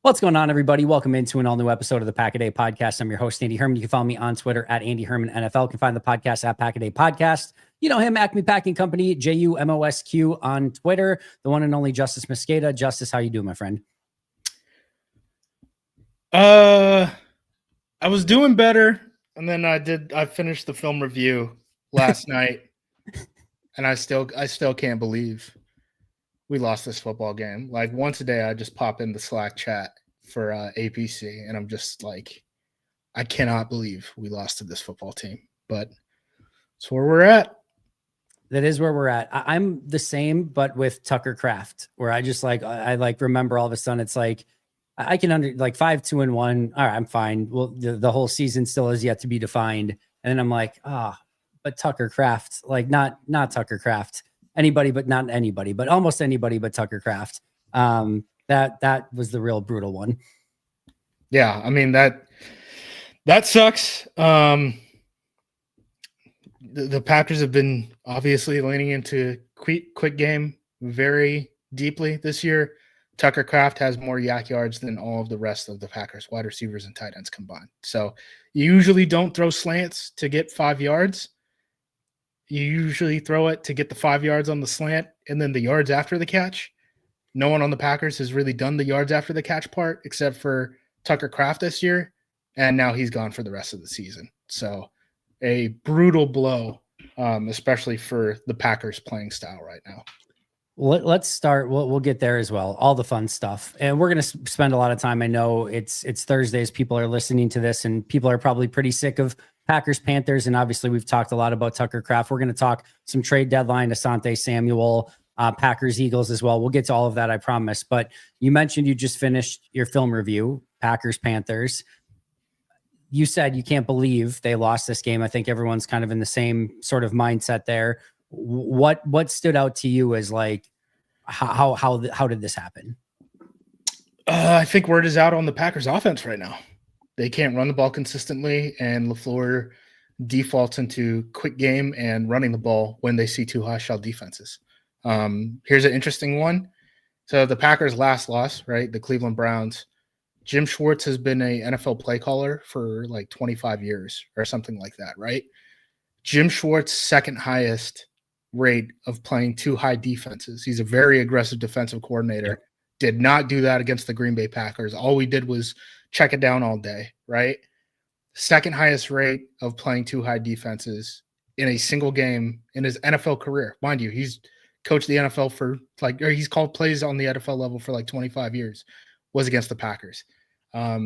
What's going on, everybody? Welcome into an all-new episode of the Pack a Day Podcast. I'm your host, Andy Herman. You can follow me on Twitter at Andy Herman NFL. You can find the podcast at Pack a Day Podcast. You know him, Acme Packing Company, JUMOSQ on Twitter. The one and only Justis Mosqueda. Justis, how you doing, my friend? I was doing better, and then I finished the film review last night, and I still can't believe we lost this football game. Like, once a day, I just pop in the Slack chat for APC, and I'm just like, I cannot believe we lost to this football team. But it's where we're at. That is where we're at. I'm the same, but with Tucker Kraft, where I just I remember all of a sudden it's like, I can 5-2-1. All right, I'm fine. Well, the whole season still is yet to be defined. And then I'm like, but Tucker Kraft, like not Tucker Kraft. Anybody, but not anybody, but almost anybody but Tucker Kraft. That was the real brutal one. Yeah, I mean, that sucks. The Packers have been obviously leaning into quick game very deeply this year. Tucker Kraft has more yak yards than all of the rest of the Packers wide receivers and tight ends combined. So you usually don't throw slants to get 5 yards. You usually throw it to get the 5 yards on the slant and then the yards after the catch. No one on the Packers has really done the yards after the catch part except for Tucker Kraft this year, and now he's gone for the rest of the season. So a brutal blow, especially for the Packers playing style right now. Let's start. We'll get there as well. All the fun stuff, and we're going to spend a lot of time. I know it's Thursdays. People are listening to this, and people are probably pretty sick of Packers Panthers. And obviously, we've talked a lot about Tucker Kraft. We're going to talk some trade deadline, Asante Samuel, Packers Eagles as well. We'll get to all of that, I promise. But you mentioned you just finished your film review, Packers Panthers. You said you can't believe they lost this game. I think everyone's kind of in the same sort of mindset there. What stood out to you as like how did this happen? I think word is out on the Packers offense right now. They can't run the ball consistently, and LaFleur defaults into quick game and running the ball when they see two high shell defenses. Here's an interesting one. So the Packers' last loss, right? The Cleveland Browns. Jim Schwartz has been a NFL play caller for like 25 years or something like that, right? Jim Schwartz' second highest rate of playing two high defenses. He's a very aggressive defensive coordinator. Yep. Did not do that against the Green Bay Packers. All we did was check it down all day, right? Second highest rate of playing two high defenses in a single game in his NFL career. Mind you, he's coached the NFL for he's called plays on the NFL level for like 25 years, was against the Packers. I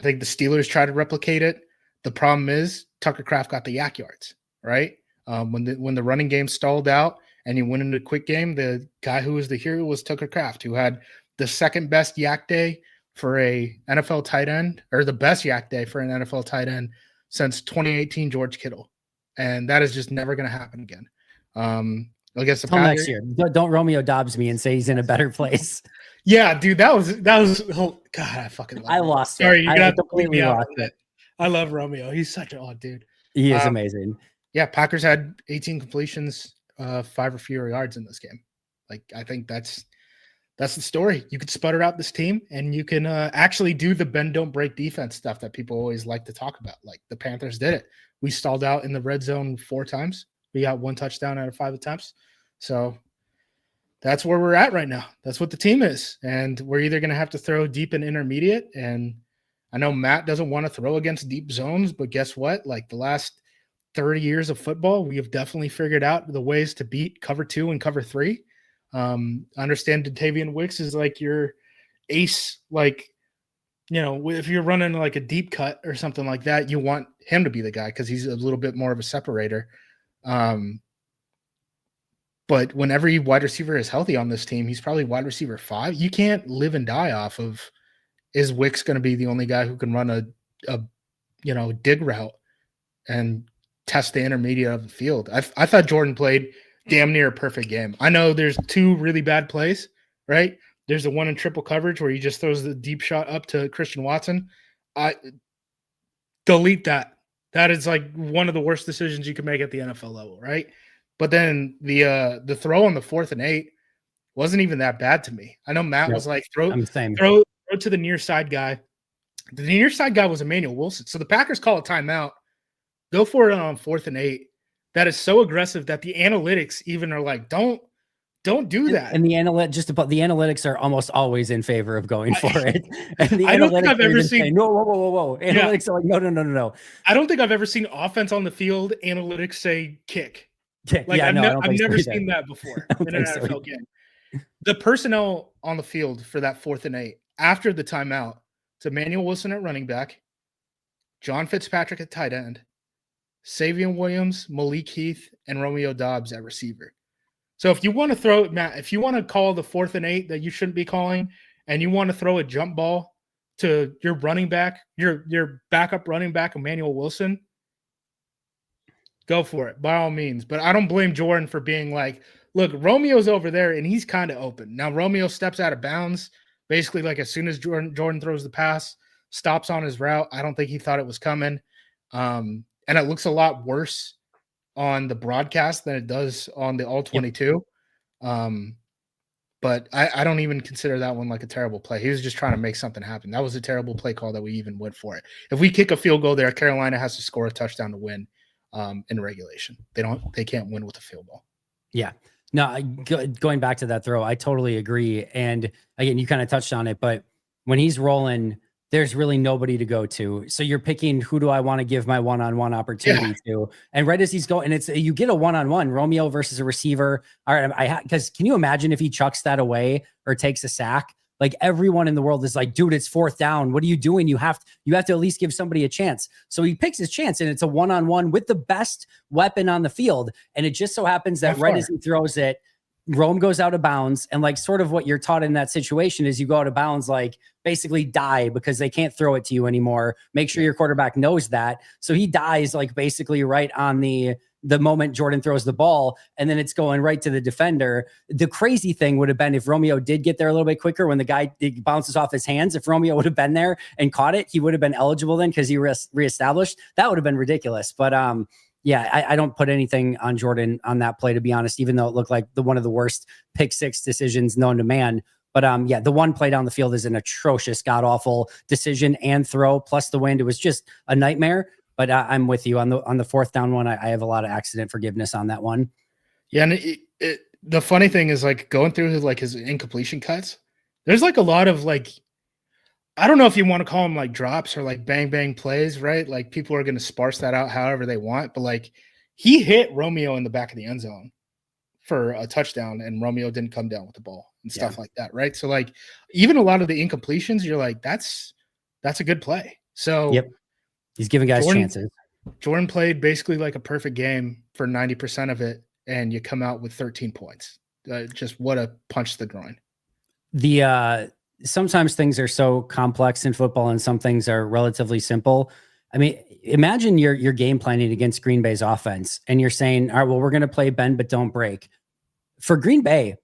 think the Steelers tried to replicate it. The problem is Tucker Kraft got the yak yards, right? When the running game stalled out and you went into a quick game, the guy who was the hero was Tucker Kraft, who had the second best yak day for a NFL tight end, or the best yak day for an NFL tight end since 2018 George Kittle. And that is just never going to happen again. I guess until next year. Don't Romeo Dobbs me and say he's in a better place. Yeah, dude, that was God, I fucking love I lost Sorry, it. You're gonna completely lost it. I love Romeo. He's such an odd dude. He is amazing. Yeah, Packers had 18 completions, 5 or fewer yards in this game. Like, I think that's the story. You could sputter out this team, and you can actually do the bend don't break defense stuff that people always like to talk about. Like the Panthers did it. We stalled out in the red zone 4 times. We got 1 touchdown out of 5 attempts. So that's where we're at right now. That's what the team is. And we're either going to have to throw deep and intermediate. And I know Matt doesn't want to throw against deep zones, but guess what? Like the last 30 years of football, we have definitely figured out the ways to beat cover 2 and cover 3. I understand Dontayvion Wicks is like your ace, like, you know, if you're running like a deep cut or something like that, you want him to be the guy because he's a little bit more of a separator. But when every wide receiver is healthy on this team, he's probably wide receiver 5. You can't live and die off of, is Wicks going to be the only guy who can run a dig route and test the intermediate of the field? I thought Jordan played damn near a perfect game. I know there's 2 really bad plays, right? There's the one in triple coverage where he just throws the deep shot up to Christian Watson. I delete that. That is like one of the worst decisions you can make at the NFL level, right? But then the throw on the 4th and 8 wasn't even that bad to me. I know Matt was like, throw throw to the near side guy. The near side guy was Emmanuel Wilson. So the Packers call a timeout, go for it on 4th and 8. That is so aggressive that the analytics even are like, don't do that. And the analytics are almost always in favor of going for it. And the I don't think analytics I've ever say, seen. no, whoa. Analytics are like, no. I don't think I've ever seen offense on the field. Analytics say kick. Like I've never seen that before in an NFL game. The personnel on the field for that 4th and 8 after the timeout, it's Emmanuel Wilson at running back, John Fitzpatrick at tight end, Savion Williams, Malik Heath, and Romeo Doubs at receiver. So if you want to throw, Matt, if you want to call the 4th and 8 that you shouldn't be calling, and you want to throw a jump ball to your running back, your backup running back, Emmanuel Wilson, go for it by all means. But I don't blame Jordan for being like, look, Romeo's over there and he's kind of open. Now Romeo steps out of bounds, basically like as soon as Jordan throws the pass, stops on his route. I don't think he thought it was coming. And it looks a lot worse on the broadcast than it does on the all 22. But I don't even consider that one like a terrible play. He was just trying to make something happen. That was a terrible play call that we even went for it. If we kick a field goal there, Carolina has to score a touchdown to win in regulation. They can't win with a field goal. Yeah. No, going back to that throw, I totally agree. And again, you kind of touched on it, but when he's rolling, there's really nobody to go to. So you're picking, who do I want to give my one-on-one opportunity to? And right as he's going, and it's, you get a one-on-one, Romeo versus a receiver. All right. Because can you imagine if he chucks that away or takes a sack? Like everyone in the world is like, dude, it's 4th down. What are you doing? You have to at least give somebody a chance. So he picks his chance, and it's a one-on-one with the best weapon on the field. And it just so happens that right as he throws it, Rome goes out of bounds. And like sort of what you're taught in that situation is you go out of bounds, like basically die because they can't throw it to you anymore. Make sure your quarterback knows that. So he dies like basically right on the moment Jordan throws the ball, and then it's going right to the defender. The crazy thing would have been if Romeo did get there a little bit quicker when the guy bounces off his hands. If Romeo would have been there and caught it, he would have been eligible then because he reestablished. That would have been ridiculous. But yeah, I don't put anything on Jordan on that play, to be honest, even though it looked like one of the worst pick 6 decisions known to man. But yeah, the one play down the field is an atrocious, god-awful decision and throw, plus the wind. It was just a nightmare. But I'm with you on the 4th down one. I have a lot of accident forgiveness on that one. Yeah, and the funny thing is, like, going through his incompletion cuts, there's like a lot of like, I don't know if you want to call them like drops or like bang bang plays, right? Like people are going to sparse that out however they want, but like he hit Romeo in the back of the end zone for a touchdown, and Romeo didn't come down with the ball and stuff like that, right? So like even a lot of the incompletions, you're like, that's a good play. So he's giving guys chances. Jordan played basically like a perfect game for 90% of it, and you come out with 13 points. Just what a punch to the groin. Sometimes things are so complex in football and some things are relatively simple. I mean, imagine you're game planning against Green Bay's offense and you're saying, all right, well, we're going to play bend, but don't break. For Green Bay,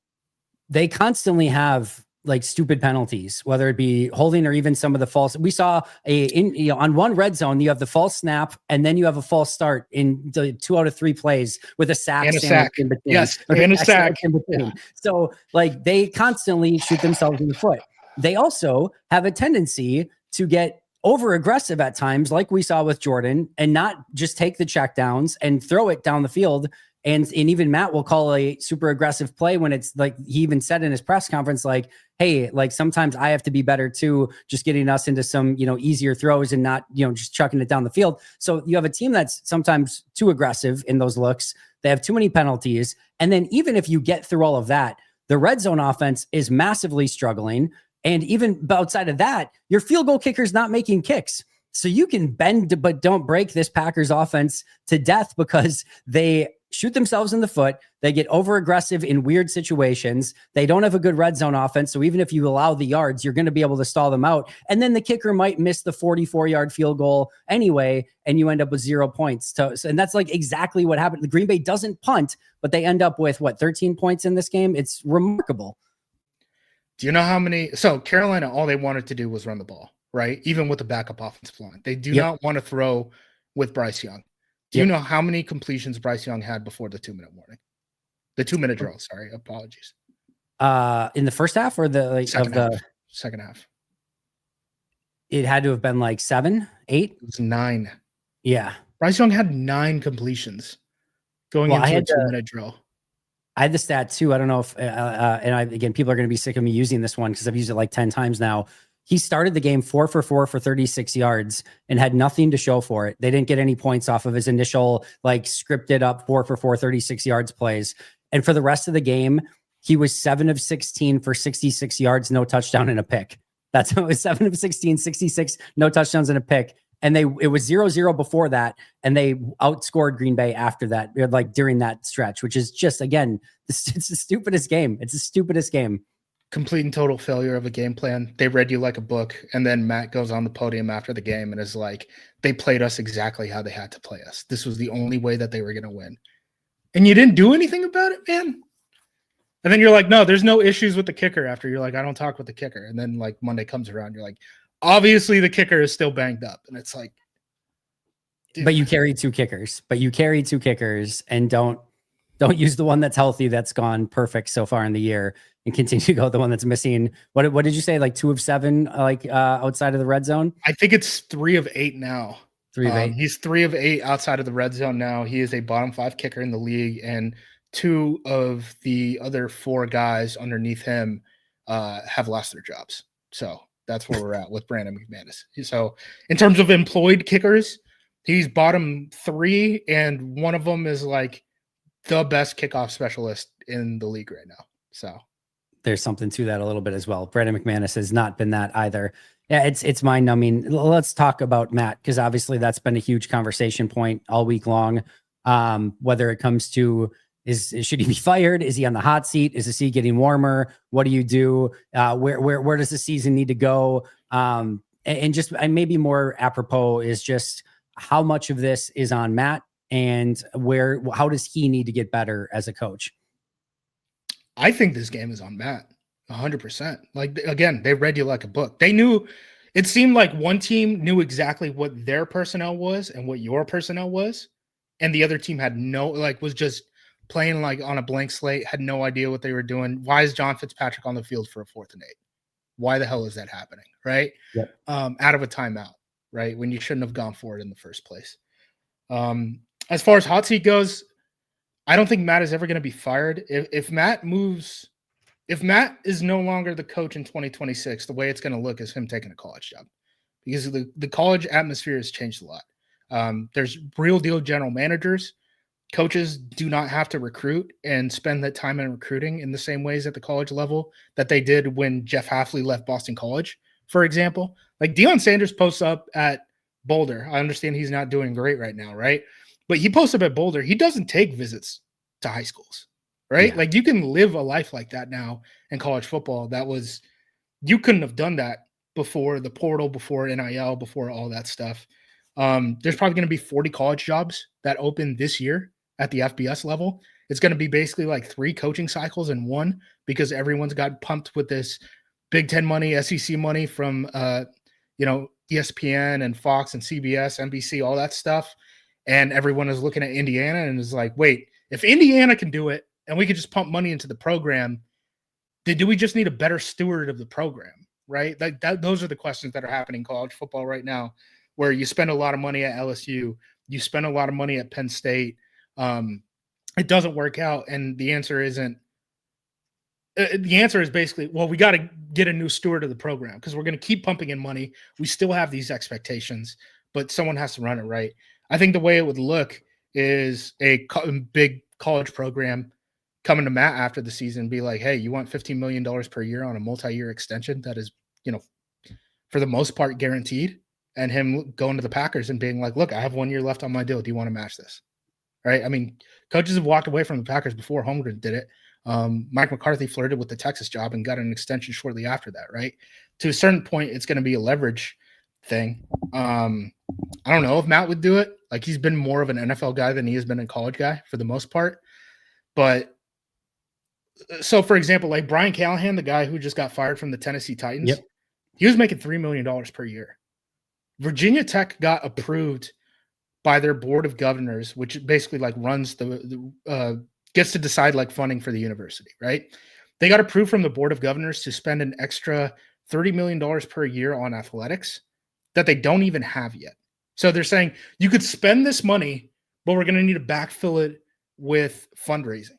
they constantly have like stupid penalties, whether it be holding or even some of the false. We saw on one red zone, you have the false snap and then you have a false start in the 2 out of 3 plays with a sack. And a sack. In between. Yes. And a sack. In between. Yeah. So like they constantly shoot themselves in the foot. They also have a tendency to get over aggressive at times, like we saw with Jordan, and not just take the checkdowns and throw it down the field. And even Matt will call a super aggressive play when it's like, he even said in his press conference, like, hey, like sometimes I have to be better too, just getting us into some, easier throws and not, just chucking it down the field. So you have a team that's sometimes too aggressive in those looks. They have too many penalties. And then even if you get through all of that, the red zone offense is massively struggling. And even outside of that, your field goal kicker's not making kicks. So you can bend, but don't break this Packers offense to death because they shoot themselves in the foot. They get over aggressive in weird situations. They don't have a good red zone offense. So even if you allow the yards, you're going to be able to stall them out. And then the kicker might miss the 44-yard field goal anyway, and you end up with 0 points. And that's like exactly what happened. The Green Bay doesn't punt, but they end up with 13 points in this game. It's remarkable. Do you know how many? So Carolina, all they wanted to do was run the ball, right? Even with the backup offensive line. They do not want to throw with Bryce Young. Do you know how many completions Bryce Young had before the 2-minute warning? The 2-minute drill, sorry. Apologies. In the first half or the second half? It had to have been like 7, 8. It was 9. Yeah. Bryce Young had 9 completions going Well, into a 2-minute drill. I had the stat too. I don't know if, again, people are going to be sick of me using this one because I've used it like 10 times now. He started the game 4 for 4 for 36 yards and had nothing to show for it. They didn't get any points off of his initial, like, scripted up 4 for 4, 36 yards plays. And for the rest of the game, he was 7 of 16 for 66 yards, no touchdown and a pick. That's how it was. 7 of 16, 66, no touchdowns and a pick. And it was 0-0 before that. And they outscored Green Bay after that, like during that stretch, which is just, again, it's the stupidest game. It's the stupidest game. Complete and total failure of a game plan. They read you like a book. And then Matt goes on the podium after the game and is like, they played us exactly how they had to play us. This was the only way that they were going to win. And you didn't do anything about it, man. And then you're like, no, there's no issues with the kicker after. You're like, I don't talk with the kicker. And then like Monday comes around, you're like, obviously the kicker is still banged up. And it's like, dude. But you carry 2 kickers. And don't use the one that's healthy, that's gone perfect so far in the year, and continue to go with the one that's missing. What did you say? Like 2 of 7, like outside of the red zone? I think it's 3 of 8 now. 3 of 8. He's 3 of 8 outside of the red zone now. He is a bottom 5 kicker in the league, and 2 of the other 4 guys underneath him have lost their jobs. So that's where we're at with Brandon McManus. So in terms of employed kickers, he's bottom 3, and one of them is like the best kickoff specialist in the league right now. So there's something to that a little bit as well. Brandon McManus has not been that either. Yeah, it's mind numbing. Let's talk about Matt, because obviously that's been a huge conversation point all week long. Whether it comes to should he be fired? Is he on the hot seat? Is the seat getting warmer? What do you do? Where does the season need to go? And maybe more apropos is just how much of this is on Matt, and how does he need to get better as a coach? I think this game is on Matt 100%. Like, again, they read you like a book. They knew, it seemed like one team knew exactly what their personnel was and what your personnel was. And the other team had was just playing like on a blank slate, had no idea what they were doing. Why is John Fitzpatrick on the field for a 4th and 8? Why the hell is that happening? Right. Yep. Out of a timeout, right? When you shouldn't have gone for it in the first place. As far as hot seat goes, I don't think Matt is ever going to be fired. If Matt is no longer the coach in 2026, the way it's going to look is him taking a college job, because the college atmosphere has changed a lot. There's real deal general managers. Coaches do not have to recruit and spend that time in recruiting in the same ways at the college level that they did when Jeff Hafley left Boston College, for example. Like Deion Sanders posts up at Boulder. I understand he's not doing great right now, right? But he posts up at Boulder. He doesn't take visits to high schools, right? Yeah. Like you can live a life like that now in college football. You couldn't have done that before the portal, before NIL, before all that stuff. There's probably going to be 40 college jobs that open this year at the FBS level. It's going to be basically like 3 coaching cycles in one, because everyone's got pumped with this Big Ten money, SEC money from, ESPN and Fox and CBS, NBC, all that stuff. And everyone is looking at Indiana and is like, wait, if Indiana can do it and we could just pump money into the program, then do we just need a better steward of the program, right? Those are the questions that are happening in college football right now, where you spend a lot of money at LSU, you spend a lot of money at Penn State. It doesn't work out. And the answer is basically, well, we got to get a new steward of the program, because we're going to keep pumping in money. We still have these expectations, but someone has to run it right. I think the way it would look is a big college program coming to Matt after the season, be like, hey, you want $15 million per year on a multi-year extension that is, for the most part guaranteed, and him going to the Packers and being like, look, I have 1 year left on my deal. Do you want to match this? Right? I mean, coaches have walked away from the Packers before. Holmgren did it. Mike McCarthy flirted with the Texas job and got an extension shortly after that, right? To a certain point, it's going to be a leverage thing. I don't know if Matt would do it. Like, he's been more of an NFL guy than he has been a college guy for the most part. But so, for example, like Brian Callahan, the guy who just got fired from the Tennessee Titans, yep, he was making $3 million per year. Virginia Tech got approved by their board of governors, which basically like runs gets to decide like funding for the university, right? They got approved from the board of governors to spend an extra $30 million per year on athletics that they don't even have yet. So they're saying you could spend this money, but we're going to need to backfill it with fundraising.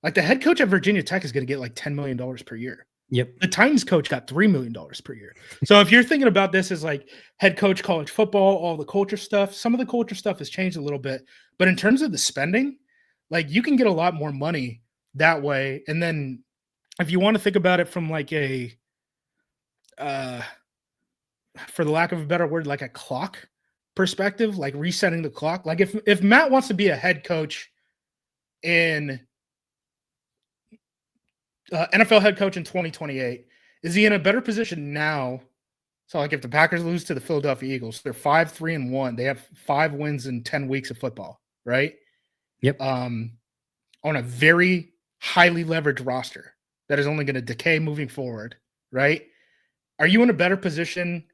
Like the head coach at Virginia Tech is going to get like $10 million per year. Yep. The Titans coach got $3 million per year. So if you're thinking about this as like head coach college football, all the culture stuff, some of the culture stuff has changed a little bit. But in terms of the spending, like you can get a lot more money that way. And then if you want to think about it from like a, for the lack of a better word, like a clock perspective, like resetting the clock. Like if Matt wants to be a head coach in NFL head coach in 2028, is he in a better position now? So like if the Packers lose to the Philadelphia Eagles, they're 5-3-1. They have 5 wins in 10 weeks of football, right? Yep. On a very highly leveraged roster that is only going to decay moving forward, right? Are you in a better position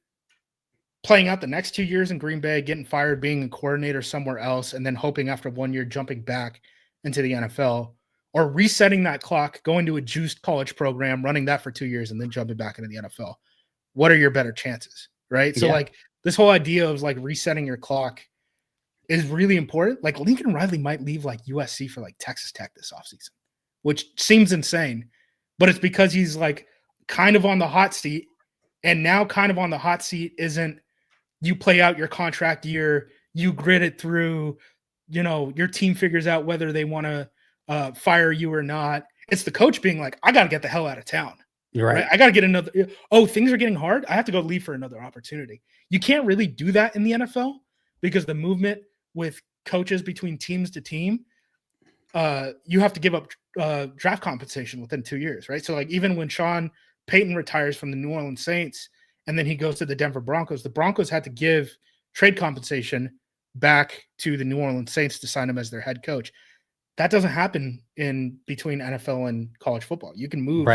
playing out the next 2 years in Green Bay, getting fired, being a coordinator somewhere else, and then hoping after 1 year jumping back into the NFL, or resetting that clock, going to a juiced college program, running that for 2 years, and then jumping back into the NFL? What are your better chances, right? So like this whole idea of like resetting your clock is really important. Like Lincoln Riley might leave like USC for like Texas Tech this offseason, which seems insane, but it's because he's like kind of on the hot seat. And now kind of on the hot seat isn't you play out your contract year, you grit it through, you know, your team figures out whether they want to fire you or not. It's the coach being like, I got to get the hell out of town. You're right. I got to get another. Oh, things are getting hard. I have to go leave for another opportunity. You can't really do that in the NFL because the movement with coaches between teams to team, you have to give up draft compensation within 2 years, right? So like even when Sean Payton retires from the New Orleans Saints and then he goes to the Denver Broncos, the Broncos had to give trade compensation back to the New Orleans Saints to sign him as their head coach. That doesn't happen in between NFL and college football. You can move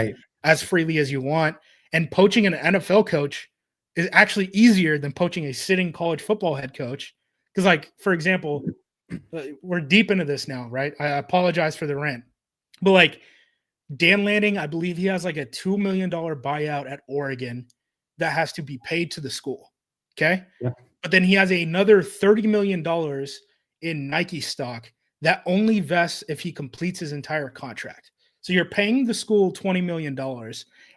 as freely as you want. And poaching an NFL coach is actually easier than poaching a sitting college football head coach. Because like, for example, we're deep into this now, right? I apologize for the rant. But like Dan Lanning, I believe he has like a $2 million buyout at Oregon that has to be paid to the school. Okay. Yeah. But then he has another $30 million in Nike stock that only vests if he completes his entire contract. So you're paying the school $20 million,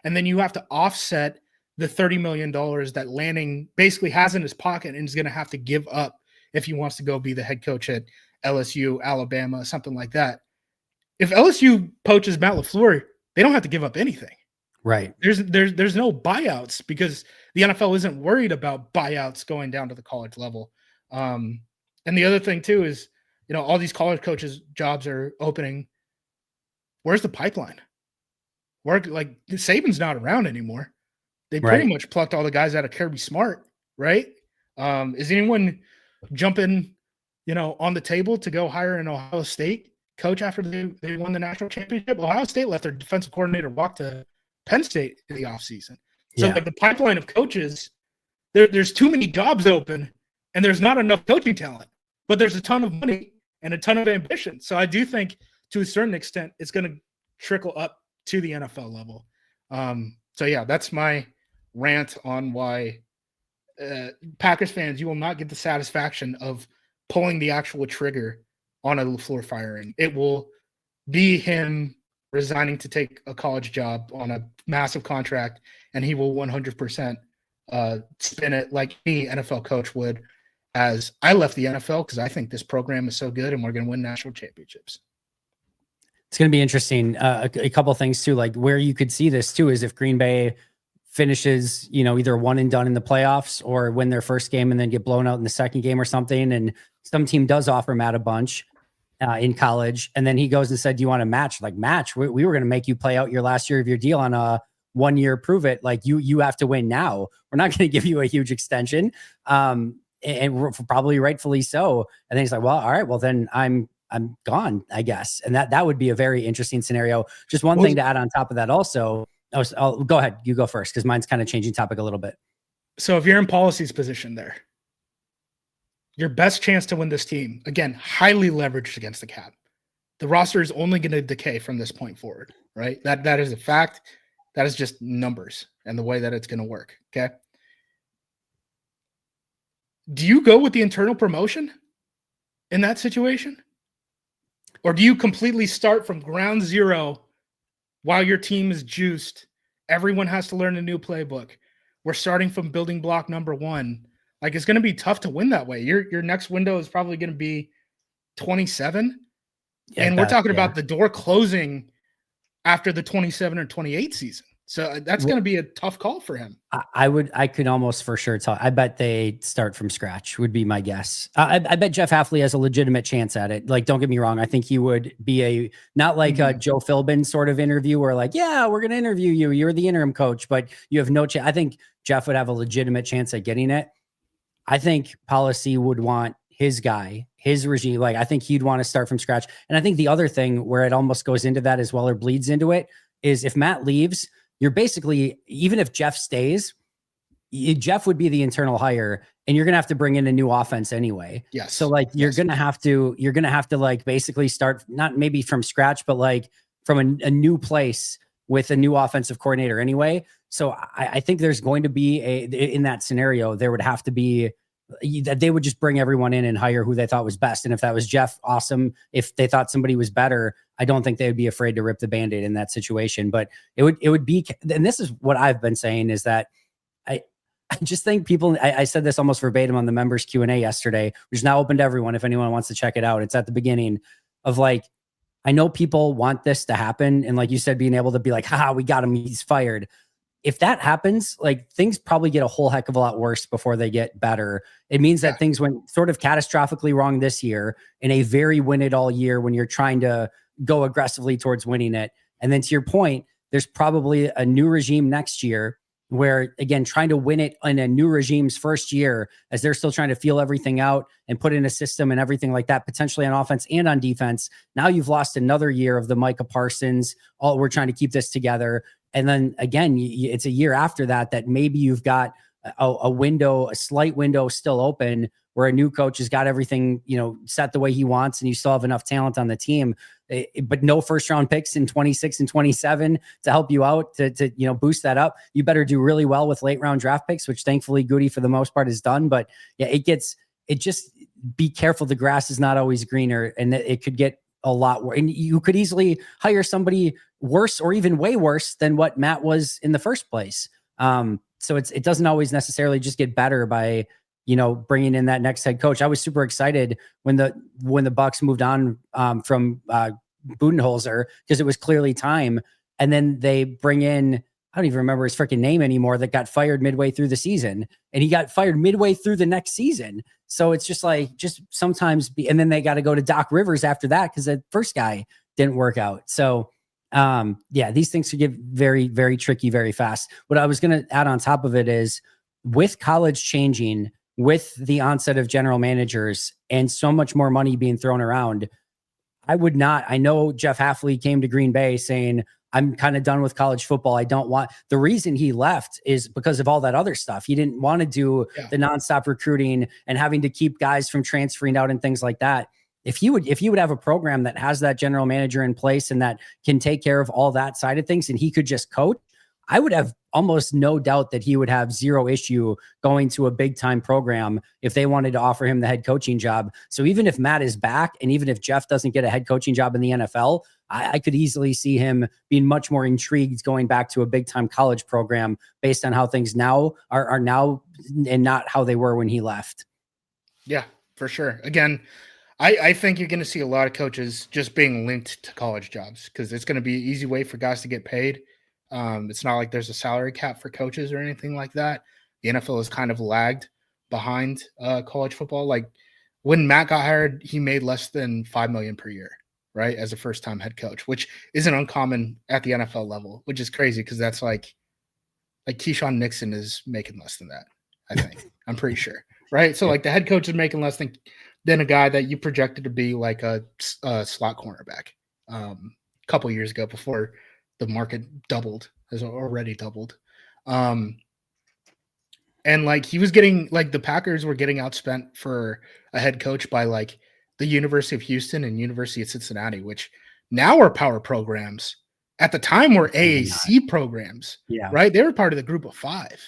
and then you have to offset the $30 million that Lanning basically has in his pocket and is going to have to give up if he wants to go be the head coach at LSU, Alabama, something like that. If LSU poaches Matt LaFleur, they don't have to give up anything. Right. There's no buyouts because the NFL isn't worried about buyouts going down to the college level. And the other thing too is, you know, all these college coaches jobs are opening. Where's the pipeline? Like Saban's not around anymore. They pretty much plucked all the guys out of Kirby Smart, right? Is anyone jumping, you know, on the table to go hire an Ohio State coach after they won the national championship? Ohio State let their defensive coordinator walk to Penn State in the offseason. So like the pipeline of coaches, there's too many jobs open and there's not enough coaching talent, but there's a ton of money and a ton of ambition. So I do think to a certain extent, it's going to trickle up to the NFL level. So yeah, that's my rant on why Packers fans, you will not get the satisfaction of pulling the actual trigger on a LaFleur firing. It will be him resigning to take a college job on a massive contract, and he will 100% spin it like any NFL coach would, as I left the NFL because I think this program is so good and we're going to win national championships. It's going to be interesting. A couple of things too, like where you could see this too is if Green Bay finishes, you know, either one and done in the playoffs or win their first game and then get blown out in the second game or something. And some team does offer Matt a bunch in college. And then he goes and said, do you want to match? Like match, we were going to make you play out your last year of your deal on a 1 year, prove it. Like you have to win now. We're not going to give you a huge extension. And probably rightfully so. And then he's like, well, all right, well then I'm gone, I guess. And that would be a very interesting scenario. Just one thing to add on top of that also. I'll go ahead. You go first because mine's kind of changing topic a little bit. So if you're in policy's position there, your best chance to win this team, again, highly leveraged against the cap. The roster is only going to decay from this point forward, right? That is a fact. That is just numbers and the way that it's going to work, okay? do you go with the internal promotion in that situation? Or do you completely start from ground zero while your team is juiced? Everyone has to learn a new playbook. We're starting from building block number one. Like, it's going to be tough to win that way. Your next window is probably going to be 27. And we're talking about the door closing after the 27 or 28 season. So that's going to be a tough call for him. I could almost for sure tell. I bet they start from scratch would be my guess. I bet Jeff Hafley has a legitimate chance at it. Like, don't get me wrong. I think he would be not like a Joe Philbin sort of interview where like, yeah, we're going to interview you. You're the interim coach, but you have no chance. I think Jeff would have a legitimate chance at getting it. I think policy would want his guy, his regime. Like, I think he'd want to start from scratch. And I think the other thing where it almost goes into that as well, or bleeds into it, is if Matt leaves, you're basically, even if Jeff stays, Jeff would be the internal hire, and you're going to have to bring in a new offense anyway. Yes. So like, you're going to have to like basically start, not maybe from scratch, but like from a new place with a new offensive coordinator anyway. So I think there's going to be in that scenario, there would have to be that they would just bring everyone in and hire who they thought was best. And if that was Jeff, awesome. If they thought somebody was better, I don't think they would be afraid to rip the Band-Aid in that situation. But it would be, and this is what I've been saying, is that I just think people, I said this almost verbatim on the members Q&A yesterday, which is now open to everyone. If anyone wants to check it out, it's at the beginning of like, I know people want this to happen. And like you said, being able to be like, ha, we got him, he's fired. If that happens, like, things probably get a whole heck of a lot worse before they get better. It means that things went sort of catastrophically wrong this year in a very win it all year when you're trying to go aggressively towards winning it. And then to your point, there's probably a new regime next year where, again, trying to win it in a new regime's first year, as they're still trying to feel everything out and put in a system and everything like that, potentially on offense and on defense. Now you've lost another year of the Micah Parsons. We're trying to keep this together. And then again, it's a year after that maybe you've got a slight window still open where a new coach has got everything, set the way he wants, and you still have enough talent on the team, but no first round picks in 26 and 27 to help you out to boost that up. You better do really well with late round draft picks, which thankfully Goody for the most part has done. But yeah, just be careful. The grass is not always greener, and it could get a lot worse. And you could easily hire somebody worse or even way worse than what Matt was in the first place. So it doesn't always necessarily just get better by, bringing in that next head coach. I was super excited when the Bucks moved on from Budenholzer, because it was clearly time. And then they bring in, I don't even remember his freaking name anymore, that got fired midway through the season, and he got fired midway through the next season. So it's just like, sometimes and then they got to go to Doc Rivers after that, because the first guy didn't work out. So these things could get very, very tricky very fast. What I was going to add on top of it is, with college changing, with the onset of general managers and so much more money being thrown around, I know Jeff Hafley came to Green Bay saying, I'm kind of done with college football. The reason he left is because of all that other stuff. He didn't want to do the nonstop recruiting and having to keep guys from transferring out and things like that. If you would have a program that has that general manager in place and that can take care of all that side of things, and he could just coach, I would have almost no doubt that he would have zero issue going to a big time program if they wanted to offer him the head coaching job. So even if Matt is back, and even if Jeff doesn't get a head coaching job in the NFL, I could easily see him being much more intrigued going back to a big time college program based on how things now are now, and not how they were when he left. Yeah, for sure. Again, I think you're going to see a lot of coaches just being linked to college jobs, because it's going to be an easy way for guys to get paid. It's not like there's a salary cap for coaches or anything like that. The NFL has kind of lagged behind college football. Like, when Matt got hired, he made less than $5 million per year, right, as a first-time head coach, which isn't uncommon at the NFL level, which is crazy, because that's like Keyshawn Nixon is making less than that, I think. I'm pretty sure, right? So like, the head coach is making less than a guy that you projected to be like a slot cornerback a couple years ago, before the market has already doubled. And like, he was getting, like, the Packers were getting outspent for a head coach by like the University of Houston and University of Cincinnati, which now are power programs. At the time were AAC programs, right? They were part of the group of five.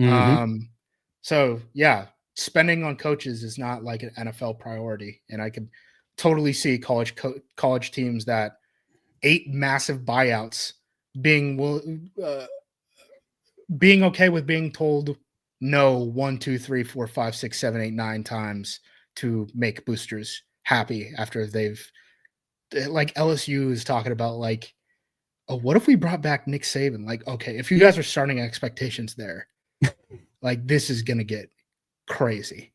Mm-hmm. So yeah, spending on coaches is not like an NFL priority, and I could totally see college teams that 8 massive buyouts being okay with being told no 1, 2, 3, 4, 5, 6, 7, 8, 9 times to make boosters happy after they've, like LSU is talking about, like, oh, what if we brought back Nick Saban? Like, okay, if you guys are starting expectations there, like this is gonna get crazy.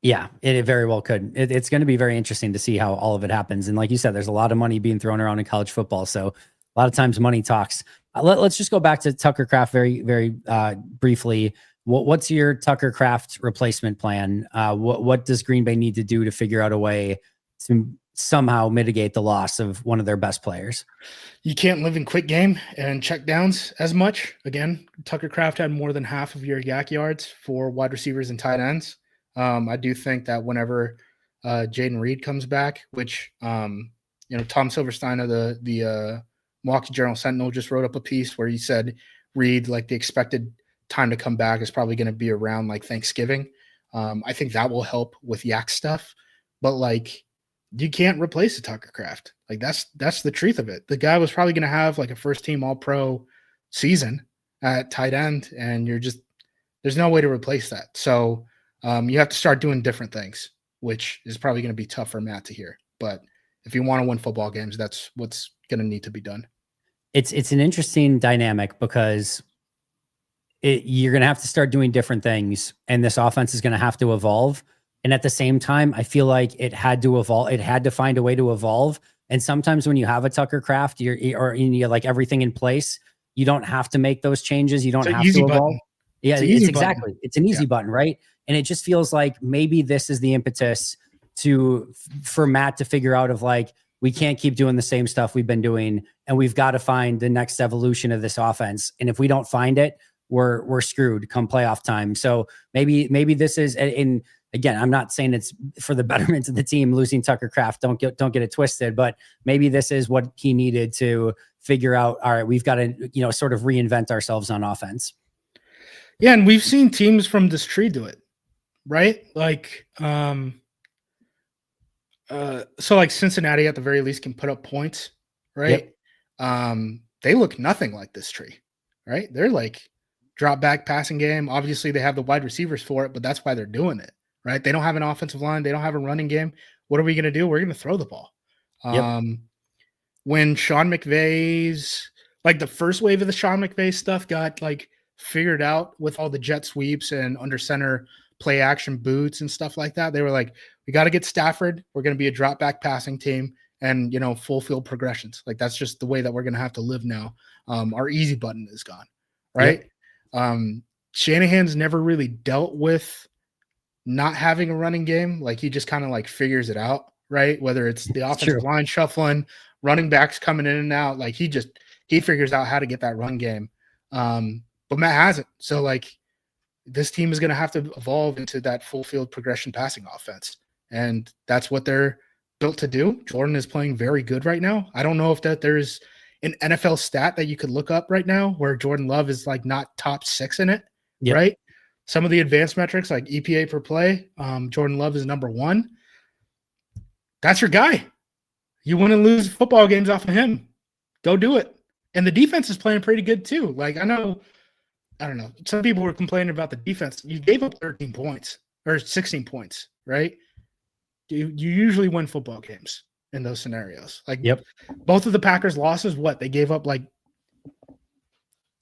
Yeah, it very well could. It's going to be very interesting to see how all of it happens. And like you said, there's a lot of money being thrown around in college football. So a lot of times money talks. Let's just go back to Tucker Kraft very, very briefly. What's your Tucker Kraft replacement plan? What does Green Bay need to do to figure out a way to somehow mitigate the loss of one of their best players? You can't live in quick game and check downs as much. Again, Tucker Kraft had more than half of your yak yards for wide receivers and tight ends. I do think that whenever Jaden Reed comes back, which Tom Silverstein of the Milwaukee Journal Sentinel just wrote up a piece where he said Reed, like the expected time to come back is probably going to be around like Thanksgiving. I think that will help with yak stuff, but like you can't replace a Tucker Kraft. Like that's the truth of it. The guy was probably going to have like a first team all pro season at tight end, and there's no way to replace that. So you have to start doing different things, which is probably going to be tough for Matt to hear. But if you want to win football games, that's what's going to need to be done. It's an interesting dynamic because you're going to have to start doing different things, and this offense is going to have to evolve. And at the same time, I feel like it had to evolve. It had to find a way to evolve. And sometimes when you have a Tucker Kraft, you're like everything in place, you don't have to make those changes. You don't have to evolve. Button. Yeah, it's exactly. It's an easy button, right? And it just feels like maybe this is the impetus for Matt to figure out of like, we can't keep doing the same stuff we've been doing, and we've got to find the next evolution of this offense. And if we don't find it, we're screwed come playoff time. So maybe this is, and again, I'm not saying it's for the betterment of the team losing Tucker Kraft. Don't get it twisted, but maybe this is what he needed to figure out. All right, we've got to, sort of reinvent ourselves on offense. Yeah. And we've seen teams from this tree do it, right? Like, so like Cincinnati at the very least can put up points, right? Yep. They look nothing like this tree, right? They're like drop back passing game. Obviously they have the wide receivers for it, but that's why they're doing it, right? They don't have an offensive line. They don't have a running game. What are we going to do? We're going to throw the ball. Yep. When Sean McVay's, like the first wave of the Sean McVay stuff got like figured out with all the jet sweeps and under center play action boots and stuff like that, they were like, we got to get Stafford. We're going to be a drop back passing team and, full field progressions. Like that's just the way that we're going to have to live now. Our easy button is gone. Right. Yep. Shanahan's never really dealt with not having a running game. Like he just kind of like figures it out, right? Whether it's the offensive line shuffling, running backs coming in and out, like he figures out how to get that run game. But Matt hasn't. So like this team is going to have to evolve into that full field progression passing offense. And that's what they're built to do. Jordan is playing very good right now. I don't know if there's an NFL stat that you could look up right now where Jordan Love is like not top 6 in it, yep. Right? Some of the advanced metrics like EPA per play, Jordan Love is number 1. That's your guy. You want to lose football games off of him, go do it. And the defense is playing pretty good too. Like I don't know. Some people were complaining about the defense. You gave up 13 points or 16 points, right? You usually win football games in those scenarios. Like yep. Both of the Packers losses, they gave up like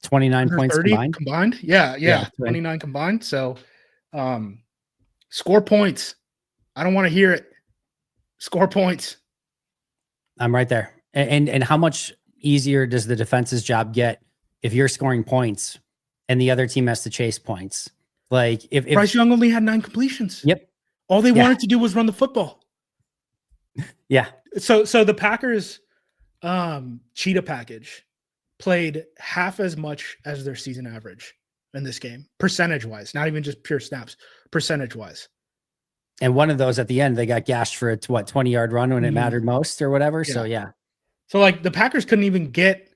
29 points combined. Yeah. 29 combined. So score points. I don't want to hear it. Score points. I'm right there. And how much easier does the defense's job get if you're scoring points and the other team has to chase points? Like if Bryce Young only had 9 completions. Yep. All they wanted to do was run the football. Yeah. So the Packers cheetah package played half as much as their season average in this game, percentage-wise, not even just pure snaps, percentage-wise. And one of those at the end, they got gashed for a 20-yard run when it mattered most or whatever. Yeah. So yeah. So like the Packers couldn't even get,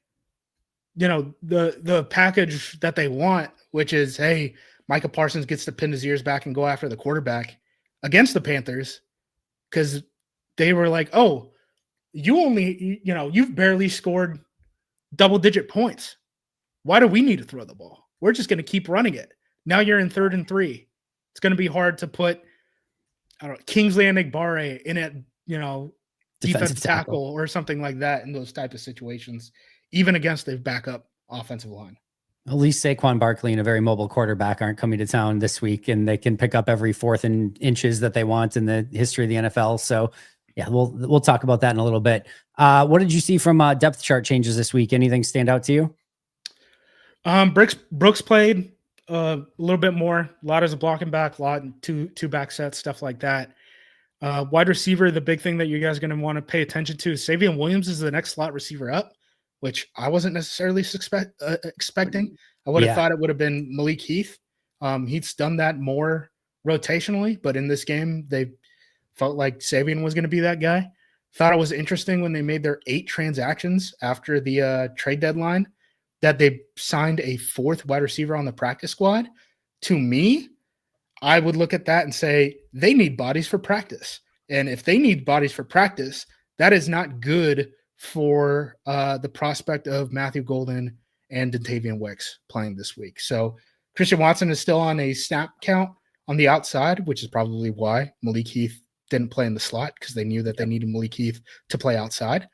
the package that they want, which is, hey, Micah Parsons gets to pin his ears back and go after the quarterback against the Panthers because they were like, oh, you've barely scored double-digit points. Why do we need to throw the ball? We're just going to keep running it. Now you're in 3rd and 3. It's going to be hard to put, Kingsley Enagbare in at, defensive tackle or something like that in those type of situations, even against a backup offensive line. At least Saquon Barkley and a very mobile quarterback aren't coming to town this week, and they can pick up every 4th and inches that they want in the history of the NFL. So yeah, we'll talk about that in a little bit. What did you see from depth chart changes this week? Anything stand out to you? Brooks played a little bit more. A lot as a blocking back, a lot in two back sets, stuff like that. Wide receiver, the big thing that you guys are going to want to pay attention to is Savion Williams is the next slot receiver up, which I wasn't necessarily expecting. I would have thought it would have been Malik Heath. He's done that more rotationally, but in this game, they felt like Savion was going to be that guy. Thought it was interesting when they made their 8 transactions after the trade deadline that they signed a 4th wide receiver on the practice squad. To me, I would look at that and say they need bodies for practice. And if they need bodies for practice, that is not good for the prospect of Matthew Golden and Dontavian Wicks playing this week. So Christian Watson is still on a snap count on the outside, which is probably why Malik Heath didn't play in the slot, because they knew that they needed Malik Heath to play outside.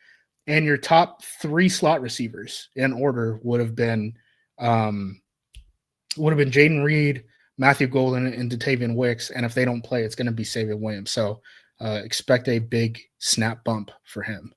And your top 3 slot receivers in order would have been Jaden Reed, Matthew Golden, and Dontavian Wicks. And if they don't play, it's going to be Savion Williams. So expect a big snap bump for him.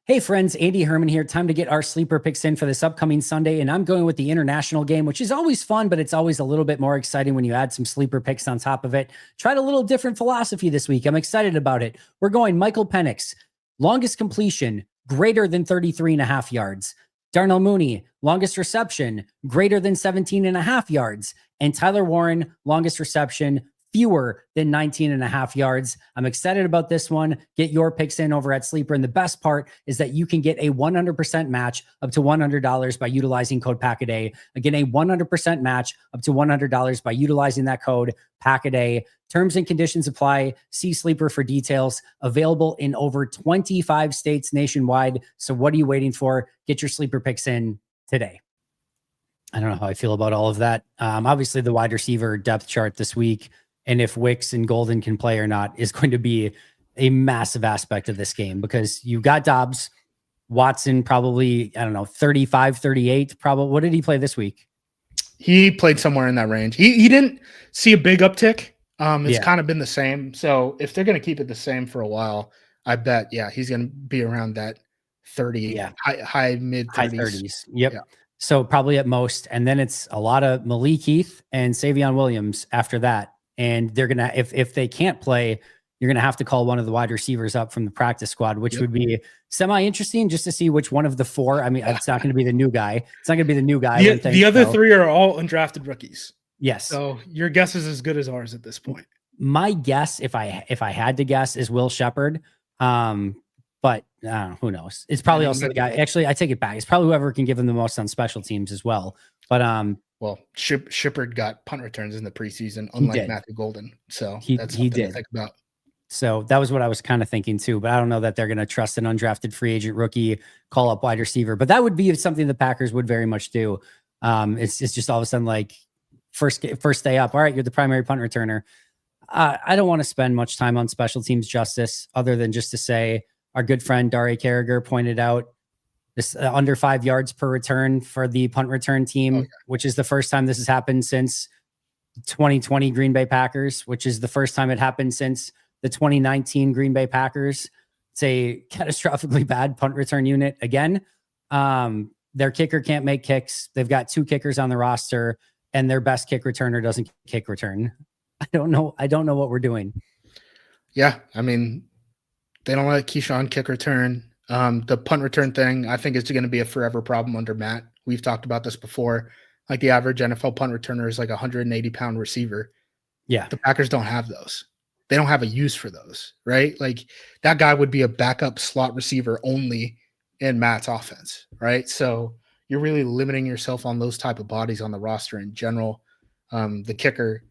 Hey friends, Andy Herman here. Time to get our sleeper picks in for this upcoming Sunday. And I'm going with the international game, which is always fun, but it's always a little bit more exciting when you add some sleeper picks on top of it. Tried a little different philosophy this week. I'm excited about it. We're going Michael Penix, longest completion, greater than 33.5 yards. Darnell Mooney, longest reception, greater than 17.5 yards. And Tyler Warren, longest reception, fewer than 19.5 yards. I'm excited about this one. Get your picks in over at Sleeper. And the best part is that you can get a 100% match up to $100 by utilizing code PACKADAY. Again, a 100% match up to $100 by utilizing that code PACKADAY. Terms and conditions apply. See Sleeper for details. Available in over 25 states nationwide. So what are you waiting for? Get your Sleeper picks in today. I don't know how I feel about all of that. Obviously, the wide receiver depth chart this week, and if Wicks and Golden can play or not, is going to be a massive aspect of this game, because you got Dobbs, Watson, probably, 35, 38. Probably. What did he play this week? He played somewhere in that range. He didn't see a big uptick. It's kind of been the same. So if they're going to keep it the same for a while, I bet, he's going to be around that 30, high mid 30s. Yep. Yeah. So probably at most. And then it's a lot of Malik Heath and Savion Williams after that. And they're going to, if they can't play, you're going to have to call one of the wide receivers up from the practice squad, which would be semi-interesting just to see which one of the 4. I mean, it's not going to be the new guy. It's not going to be the new guy. The other 3 are all undrafted rookies. Yes. So your guess is as good as ours at this point. My guess, if I had to guess, is Will Shepherd. But who knows? It's probably also the guy. Actually, I take it back. It's probably whoever can give him the most on special teams as well. But well, Shipperd got punt returns in the preseason, unlike Matthew Golden. So that's something to think about. So that was what I was kind of thinking too. But I don't know that they're going to trust an undrafted free agent rookie call up wide receiver. But that would be something the Packers would very much do. It's just all of a sudden like first day up. All right, you're the primary punt returner. I don't want to spend much time on special teams justice other than just to say our good friend Dare Carragher pointed out this under 5 yards per return for the punt return team, which is the first time this has happened since 2020 Green Bay Packers, which is the first time it happened since the 2019 Green Bay Packers. It's a catastrophically bad punt return unit. Again, their kicker can't make kicks. They've got 2 kickers on the roster, and their best kick returner doesn't kick return. I don't know what we're doing. Yeah, I mean, they don't let Keyshawn kick return. The punt return thing, I think, is going to be a forever problem under Matt. We've talked about this before. Like the average NFL punt returner is like a 180-pound receiver. Yeah. The Packers don't have those. They don't have a use for those, right? Like that guy would be a backup slot receiver only in Matt's offense, right? So you're really limiting yourself on those type of bodies on the roster in general. the kicker.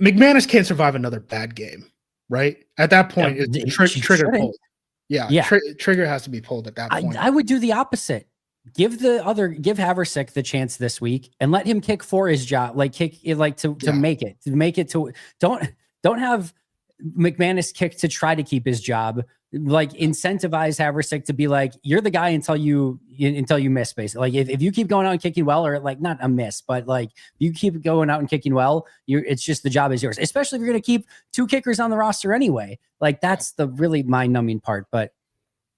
McManus can't survive another bad game, right? At that point, it's trigger pulled. Yeah, trigger has to be pulled at that point. I would do the opposite. Give Haversick the chance this week and let him kick for his job, like kick it, like to make it to don't have McManus kick to try to keep his job. Like incentivize Haversick to be like, you're the guy until you miss, basically. Like if you keep going out and kicking well, or like not a miss, but like you keep going out and kicking well, it's just the job is yours. Especially if you're gonna keep 2 kickers on the roster anyway. Like that's the really mind-numbing part. But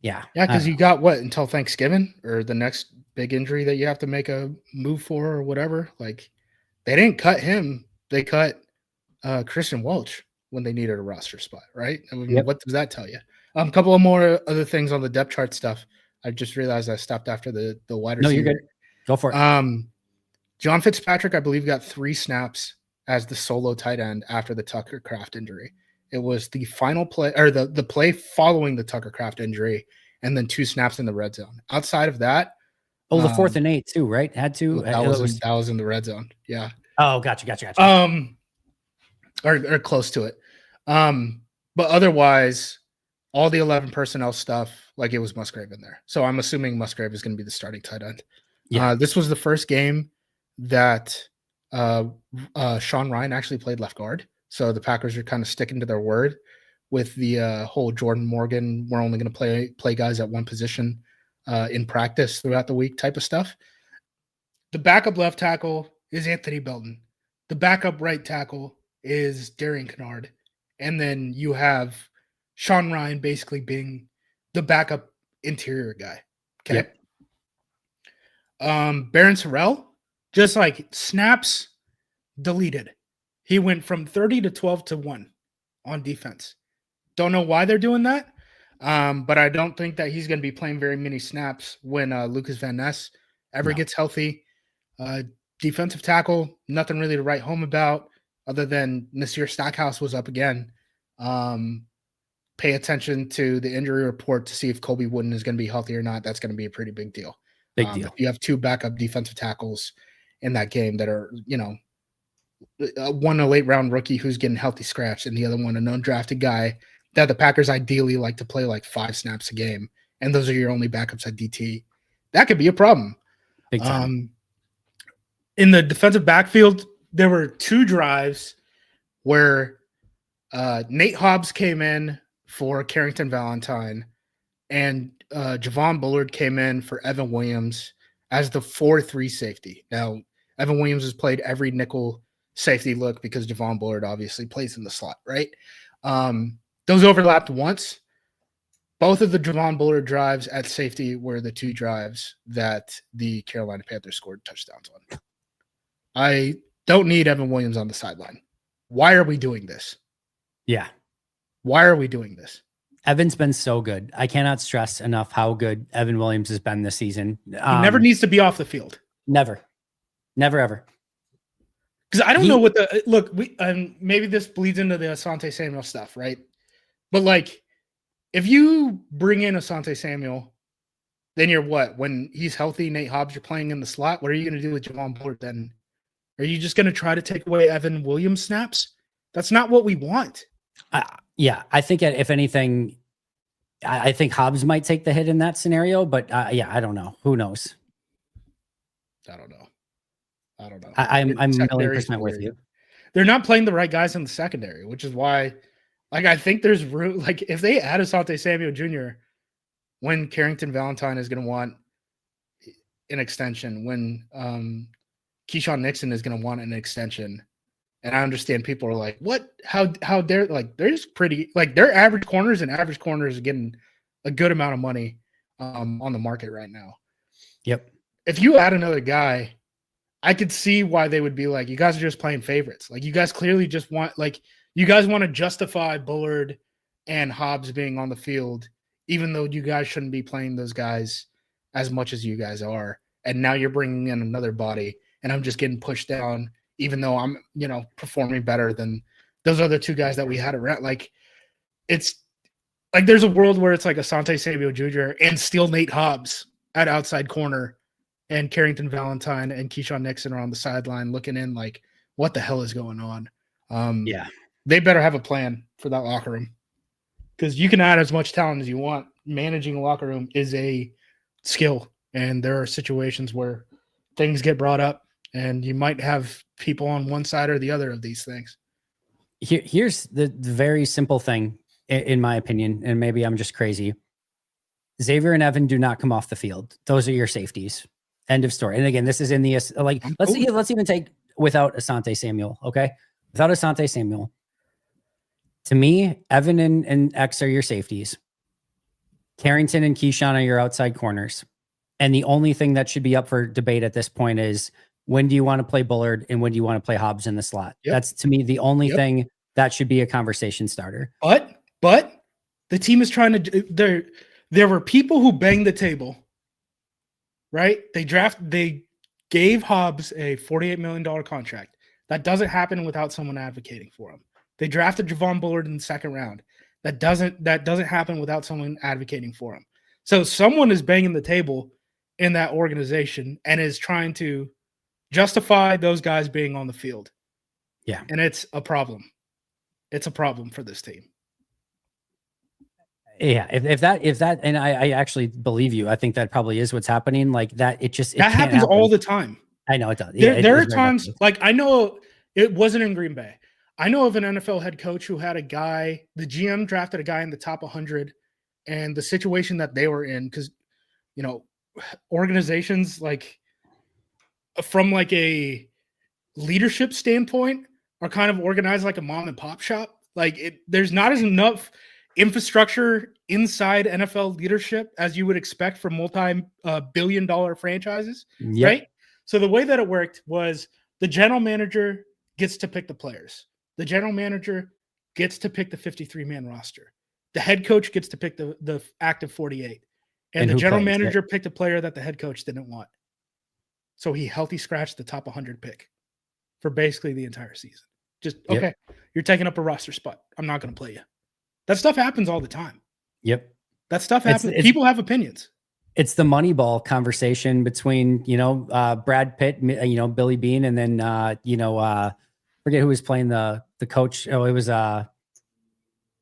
yeah, because you got what until Thanksgiving or the next big injury that you have to make a move for or whatever. Like they didn't cut him; they cut Christian Welch when they needed a roster spot, right? I mean, what does that tell you? A couple of more other things on the depth chart stuff. I just realized I stopped after the wide receiver. No, you're good. Go for it. John Fitzpatrick, I believe, got 3 snaps as the solo tight end after the Tucker Kraft injury. It was the final play or the play following the Tucker Kraft injury, and then 2 snaps in the red zone. Outside of that, the 4th and 8 too, right? Had to. That was in the red zone. Yeah. Oh, gotcha. Or close to it. But otherwise, all the 11 personnel stuff, like it was Musgrave in there. So I'm assuming Musgrave is going to be the starting tight end. Yeah. This was the first game that Sean Ryan actually played left guard. So the Packers are kind of sticking to their word with the whole Jordan Morgan, we're only going to play guys at one position in practice throughout the week type of stuff. The backup left tackle is Anthony Belton. The backup right tackle is Darian Kennard. And then you have Sean Ryan basically being the backup interior guy. Okay. Yep. Baron Sorrell, just like snaps deleted. He went from 30 to 12 to 1 on defense. Don't know why they're doing that. But I don't think that he's going to be playing very many snaps when Lucas Van Ness ever gets healthy. Defensive tackle, nothing really to write home about other than Nasir Stackhouse was up again. Pay attention to the injury report to see if Kobe Wooden is going to be healthy or not. That's going to be a pretty big deal. Big deal. If you have 2 backup defensive tackles in that game that are, one a late-round rookie who's getting healthy scratch and the other one an undrafted guy that the Packers ideally like to play like 5 snaps a game, and those are your only backups at DT, that could be a problem. Big time. In the defensive backfield, there were 2 drives where Nate Hobbs came in for Carrington Valentine, and Javon Bullard came in for Evan Williams as the 4-3 safety. Now, Evan Williams has played every nickel safety look because Javon Bullard obviously plays in the slot, right? Those overlapped once. Both of the Javon Bullard drives at safety were the 2 drives that the Carolina Panthers scored touchdowns on. I don't need Evan Williams on the sideline. Why are we doing this? Yeah. Why are we doing this? Evan's been so good. I cannot stress enough how good Evan Williams has been this season. He never needs to be off the field. Never, ever. Because I don't know what the look. Maybe this bleeds into the Asante Samuel stuff, right? But like, if you bring in Asante Samuel, then you're what? When he's healthy, Nate Hobbs, you're playing in the slot. What are you going to do with Javon Bullard then? Are you just going to try to take away Evan Williams snaps? That's not what we want. Yeah, I think if anything, I think Hobbs might take the hit in that scenario. But yeah, I don't know. Who knows? I don't know. I'm 1,000,000% with you. They're not playing the right guys in the secondary, which is why, like, I think there's room. Like, if they add Asante Samuel Jr., when Carrington Valentine is going to want an extension, when Keyshawn Nixon is going to want an extension, and I understand people are like, "What? How dare?" Like, there's pretty like their average corners are getting a good amount of money on the market right now. Yep. If you add another guy, I could see why they would be like, you guys are just playing favorites. Like, you guys clearly just want, like, you guys want to justify Bullard and Hobbs being on the field, even though you guys shouldn't be playing those guys as much as you guys are. And now you're bringing in another body, and I'm just getting pushed down, even though I'm, performing better than those other 2 guys that we had around. Like, it's like there's a world where it's like Asante Samuel Jr. and still Nate Hobbs at outside corner and Carrington Valentine and Keyshawn Nixon are on the sideline looking in like, what the hell is going on? Yeah. They better have a plan for that locker room, because you can add as much talent as you want. Managing a locker room is a skill, and there are situations where things get brought up, and you might have people on one side or the other of these things. Here's the very simple thing, in my opinion, and maybe I'm just crazy. Xavier and Evan do not come off the field. Those are your safeties. End of story. And again, this is in the like. Let's even take without Asante Samuel. Okay, without Asante Samuel. To me, Evan and X are your safeties. Carrington and Keyshawn are your outside corners. And the only thing that should be up for debate at this point is, when do you want to play Bullard and when do you want to play Hobbs in the slot? Yep. That's, to me, the only thing that should be a conversation starter. But the team is trying to there were people who banged the table, right? They gave Hobbs a $48 million contract. That doesn't happen without someone advocating for him. They drafted Javon Bullard in the second round. That doesn't happen without someone advocating for him. So someone is banging the table in that organization and is trying to justify those guys being on the field. Yeah. And it's a problem. It's a problem for this team. Yeah, if that, and I actually believe you. I think that probably is what's happening. Like that, it happens all the time. I know it does. There are times, like, I know it wasn't in Green Bay. I know of an NFL head coach who had a guy, the GM drafted a guy in the top 100, and the situation that they were in, because, you know, organizations, like, from like a leadership standpoint, are kind of organized like a mom and pop shop. Like, there's not as enough infrastructure inside NFL leadership as you would expect from multi-billion-dollar franchises, right? So the way that it worked was the general manager gets to pick the players. The general manager gets to pick the 53-man roster. The head coach gets to pick the active 48. And the general manager picked a player that the head coach didn't want. So he healthy scratched the top 100 pick for basically the entire season. Just, okay, you're taking up a roster spot. I'm not going to play you. That stuff happens all the time. Yep. That stuff happens. People have opinions. It's the Moneyball conversation between, Brad Pitt, Billy Bean, and then, forget who was playing the coach. Oh, it was, I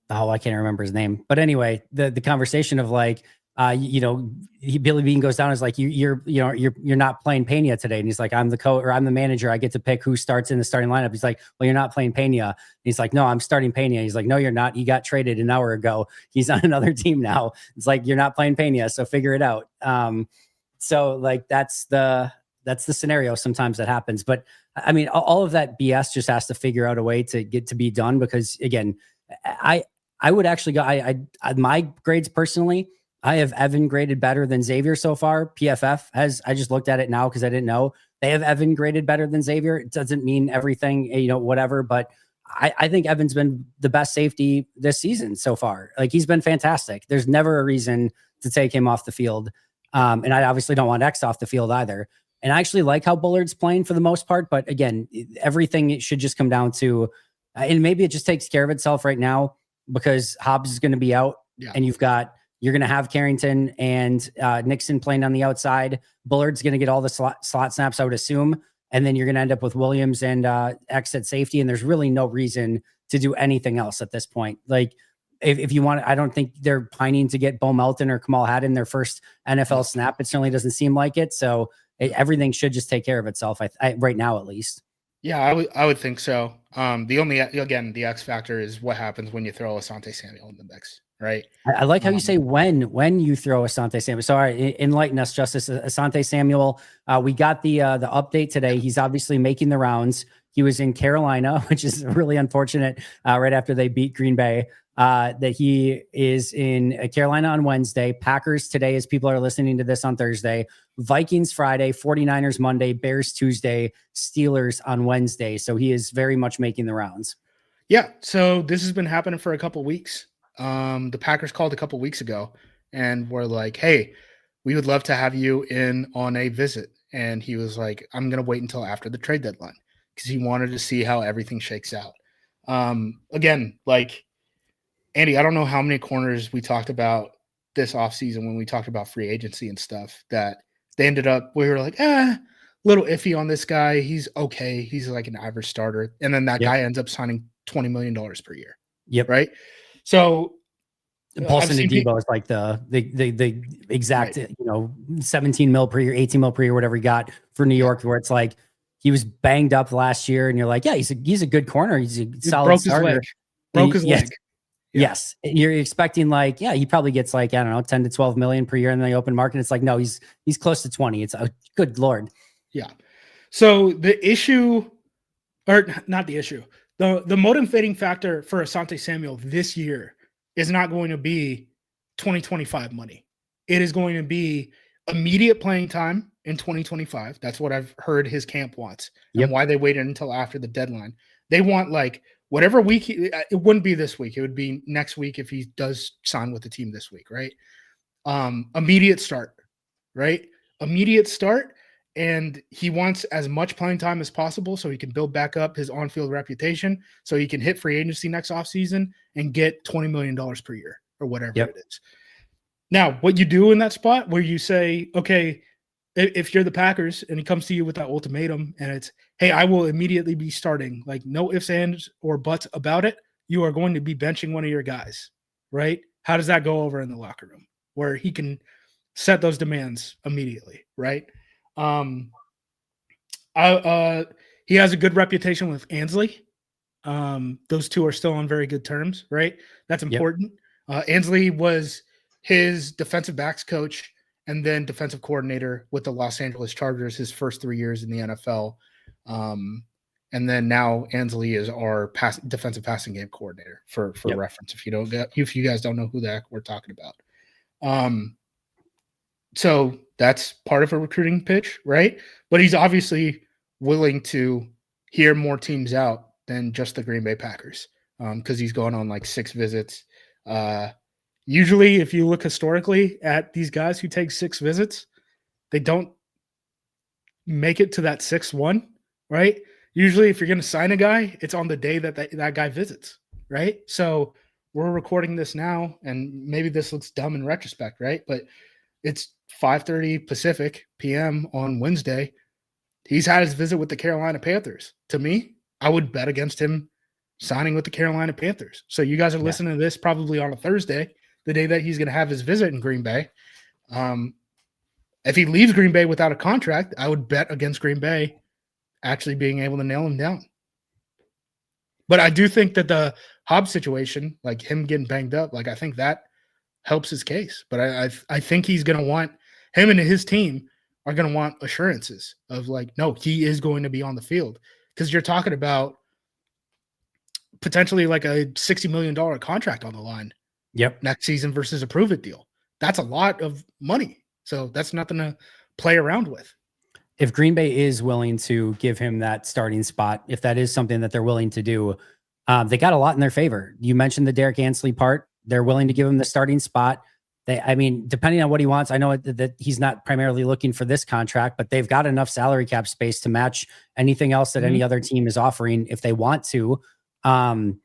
can't remember his name. But anyway, the conversation of like, Billy Bean goes down, is like, you're not playing Pena today. And he's like, I'm the coach, or I'm the manager. I get to pick who starts in the starting lineup. He's like, well, you're not playing Pena. And he's like, no, I'm starting Pena. He's like, no, you're not. He got traded an hour ago. He's on another team now. It's like, you're not playing Pena. So figure it out. So like, that's the scenario sometimes that happens. But I mean, all of that BS just has to figure out a way to get to be done, because again, I would actually go, my grades personally, I have Evan graded better than Xavier so far. PFF has, I just looked at it now because I didn't know. They have Evan graded better than Xavier. It doesn't mean everything, whatever, but I think Evan's been the best safety this season so far. Like, he's been fantastic. There's never a reason to take him off the field. And I obviously don't want X off the field either. And I actually like how Bullard's playing for the most part. But again, everything, it should just come down to, and maybe it just takes care of itself right now, because Hobbs is going to be out, and you're going to have Carrington and Nixon playing on the outside. Bullard's going to get all the slot snaps, I would assume. And then you're going to end up with Williams and X at safety. And there's really no reason to do anything else at this point. Like, if you want, I don't think they're pining to get Bo Melton or Kamal Haddon their first NFL snap. It certainly doesn't seem like it. So everything should just take care of itself, right now, at least. Yeah, I would think so. The only, again, the X factor is what happens when you throw Asante Samuel in the mix, right? I like how you say when you throw Asante Samuel. Sorry, enlighten us, Justis. Asante Samuel, we got the update today. He's obviously making the rounds. He was in Carolina, which is really unfortunate, right after they beat Green Bay. That he is in Carolina on Wednesday, Packers today, as people are listening to this on Thursday, Vikings Friday, 49ers Monday, Bears Tuesday, Steelers on Wednesday. So he is very much making the rounds. Yeah. So this has been happening for a couple of weeks. The Packers called a couple of weeks ago and were like, hey, we would love to have you in on a visit. And he was like, I'm going to wait until after the trade deadline, because he wanted to see how everything shakes out. Again, like, Andy, I don't know how many corners we talked about this offseason when we talked about free agency and stuff that They ended up, we were like, little iffy on this guy. He's okay. He's like an average starter. And then that guy ends up signing $20 million per year. Yep. Right. So Paulson Adebo is like the exact, 17 mil per year, 18 mil per year, whatever he got for New York, where it's like he was banged up last year, and you're like, yeah, he's a good corner, he's a solid starter. Broke his leg. Yes, you're expecting like, yeah, he probably gets like, I don't know, 10 to 12 million per year in the open market. It's like, no, he's close to 20. It's a good Lord. Yeah. So the issue, or not the issue, the motivating factor for Asante Samuel this year is not going to be 2025 money. It is going to be immediate playing time in 2025. That's what I've heard his camp wants, and why they waited until after the deadline. They want like whatever week, it wouldn't be this week. It would be next week if he does sign with the team this week, right? Immediate start, right? Immediate start. And he wants as much playing time as possible so he can build back up his on-field reputation, so he can hit free agency next offseason and get $20 million per year or whatever it is. Now, what you do in that spot where you say, okay, if you're the Packers and he comes to you with that ultimatum and it's, hey, I will immediately be starting, like no ifs, ands, or buts about it, you are going to be benching one of your guys, right? How does that go over in the locker room where he can set those demands immediately, right? He has a good reputation with Ansley. Those two are still on very good terms, right? That's important. Ansley was his defensive backs coach and then defensive coordinator with the Los Angeles Chargers his first 3 years in the NFL. And then now Ansley is our defensive passing game coordinator for reference. If you guys don't know who the heck we're talking about. So that's part of a recruiting pitch, right? But he's obviously willing to hear more teams out than just the Green Bay Packers, because he's going on like 6 visits. Usually, if you look historically at these guys who take 6 visits, they don't make it to that 6th one, right? Usually, if you're going to sign a guy, it's on the day that guy visits, right? So we're recording this now, and maybe this looks dumb in retrospect, right? But it's 5:30 Pacific PM on Wednesday. He's had his visit with the Carolina Panthers. To me, I would bet against him signing with the Carolina Panthers. So you guys are listening to this probably on a Thursday, the day that he's going to have his visit in Green Bay. If he leaves Green Bay without a contract, I would bet against Green Bay actually being able to nail him down. But I do think that the Hobbs situation, like him getting banged up, like I think that helps his case. But I think he's going to want, him and his team are going to want assurances of like, no, he is going to be on the field, because you're talking about potentially like a $60 million contract on the line next season versus a prove it deal. That's a lot of money. So that's nothing to play around with. If Green Bay is willing to give him that starting spot, if that is something that they're willing to do, they got a lot in their favor. You mentioned the Derek Ansley part. They're willing to give him the starting spot. Depending on what he wants, I know that he's not primarily looking for this contract, but they've got enough salary cap space to match anything else that any other team is offering if they want to. And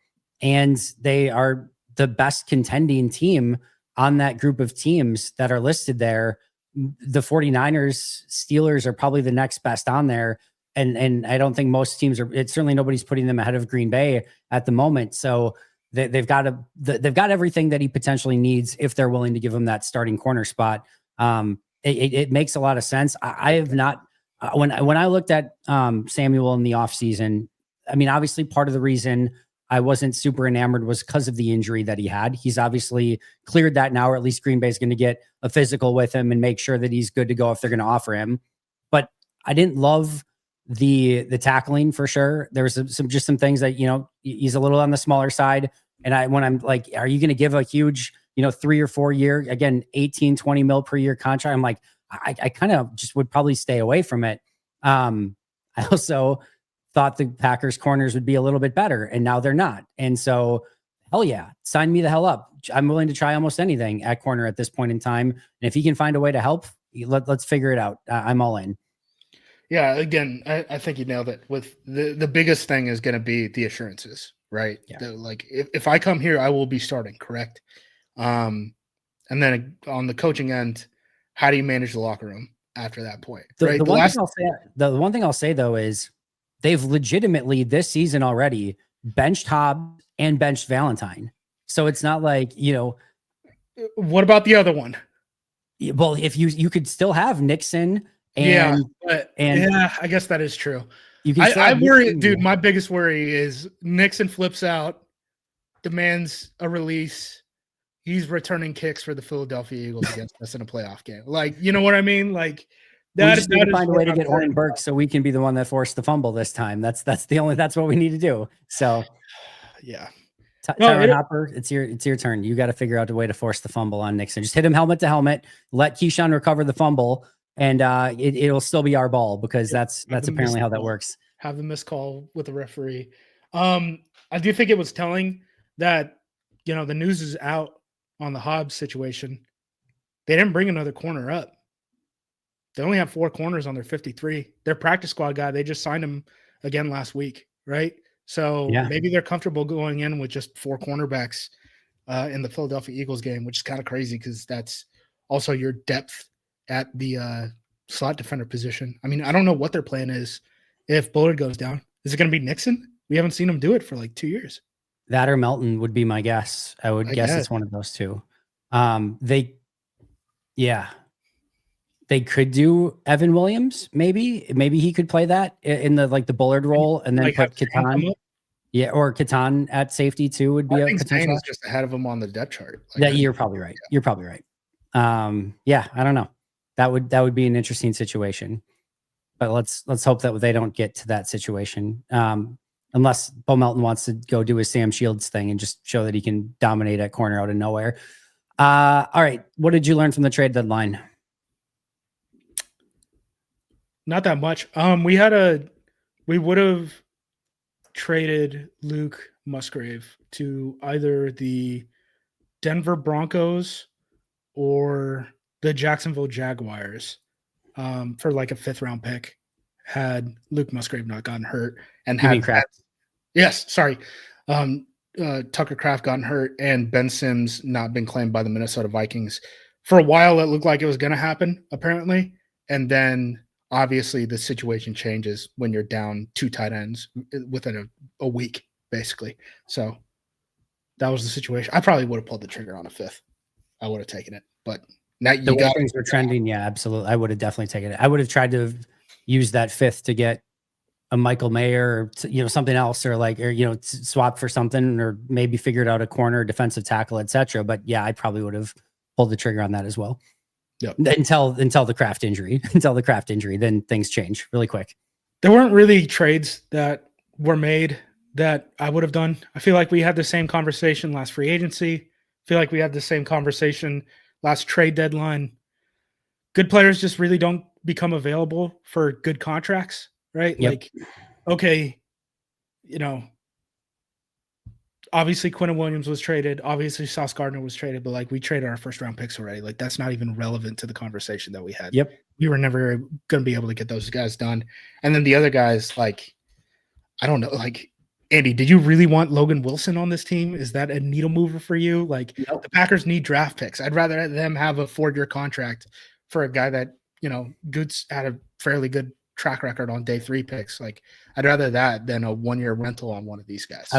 they are the best contending team on that group of teams that are listed there. The 49ers, Steelers are probably the next best on there. And I don't think most teams are, it's certainly nobody's putting them ahead of Green Bay at the moment. So they've got everything that he potentially needs if they're willing to give him that starting corner spot. It makes a lot of sense. I have not, when I looked at Samuel in the offseason, I mean, obviously part of the reason I wasn't super enamored was because of the injury that he had. He's obviously cleared that now, or at least Green Bay is going to get a physical with him and make sure that he's good to go if they're going to offer him. But I didn't love the tackling for sure. There was some things that, he's a little on the smaller side. And when I'm like, are you going to give a huge, 3 or 4 year, again, 18, 20 mil per year contract? I'm like, I kind of just would probably stay away from it. I also thought the Packers corners would be a little bit better, and now they're not. And so, hell yeah, sign me the hell up. I'm willing to try almost anything at corner at this point in time. And if he can find a way to help, let's figure it out. I'm all in. Yeah, again, I think you nailed it. With the biggest thing is going to be the assurances, right? Yeah. Like if I come here, I will be starting, correct? And then on the coaching end, how do you manage the locker room? after that point. The, Right. the one thing I'll say though is they've legitimately this season already benched Hobbs and benched Valentine. So it's not like, What about the other one? well, if you could still have Nixon Yeah, and I guess that is true. you can still I have worry, Nixon, dude. My biggest worry is Nixon flips out, demands a release. He's returning kicks for the Philadelphia Eagles against us in a playoff game. Like, you know what I mean? Like we that. just need to is find a what way to I'm get worried Oren Burke so we can be the one that forced the fumble this time. That's what we need to do. So yeah. Tyron Hopper, it's your turn. You got to figure out a way to force the fumble on Nixon. Just hit him helmet to helmet, let Keyshawn recover the fumble, and it'll still be our ball because that's apparently how that works. Have the missed call with the referee. I do think it was telling that, the news is out on the Hobbs situation. They didn't bring another corner up. They only have 4 corners on their 53. Their practice squad guy, they just signed him again last week, right? So maybe they're comfortable going in with just 4 cornerbacks in the Philadelphia Eagles game, which is kind of crazy because that's also your depth at the slot defender position. I mean, I don't know what their plan is if Bullard goes down. Is it going to be Nixon? We haven't seen him do it for like 2 years. That or Melton would be my guess. I would guess it's one of those two. They could do Evan Williams. Maybe he could play that in the Bullard role and then like put Catan. Yeah, or Catan at safety too would be a potential. Is just ahead of him on the depth chart. You're probably right. Yeah. You're probably right. I don't know. That would be an interesting situation. But let's hope that they don't get to that situation. Unless Bo Melton wants to go do his Sam Shields thing and just show that he can dominate at corner out of nowhere. All right. What did you learn from the trade deadline? Not that much. We would have traded Luke Musgrave to either the Denver Broncos or the Jacksonville Jaguars for like a 5th round pick had Luke Musgrave not gotten hurt and had Kraft. Yes, sorry. Tucker Kraft gotten hurt and Ben Sims not been claimed by the Minnesota Vikings. For a while, it looked like it was going to happen, apparently. And then obviously the situation changes when you're down 2 tight ends within a week, basically. So that was the situation. I probably would have pulled the trigger on a 5th. I would have taken it. But now the way things were trending, yeah, absolutely. I would have definitely taken it. I would have tried to use that 5th to get a Michael Mayer or something else or swap for something or maybe figured out a corner, defensive tackle, etc. But yeah, I probably would have pulled the trigger on that as well. Yep. Until the Kraft injury, then things change really quick. There weren't really trades that were made that I would have done. I feel like we had the same conversation last free agency. I feel like we had the same conversation last trade deadline. Good players just really don't become available for good contracts, right? Yep. Like, okay, obviously Quentin Williams was traded. Obviously Sauce Gardner was traded, but we traded our 1st round picks already. Like that's not even relevant to the conversation that we had. Yep. We were never going to be able to get those guys done. And then the other guys, I don't know, Andy, did you really want Logan Wilson on this team? Is that a needle mover for you? Nope. The Packers need draft picks. I'd rather them have a 4-year contract for a guy that, Goods had a fairly good track record on day 3 picks. I'd rather that than a 1-year rental on one of these guys.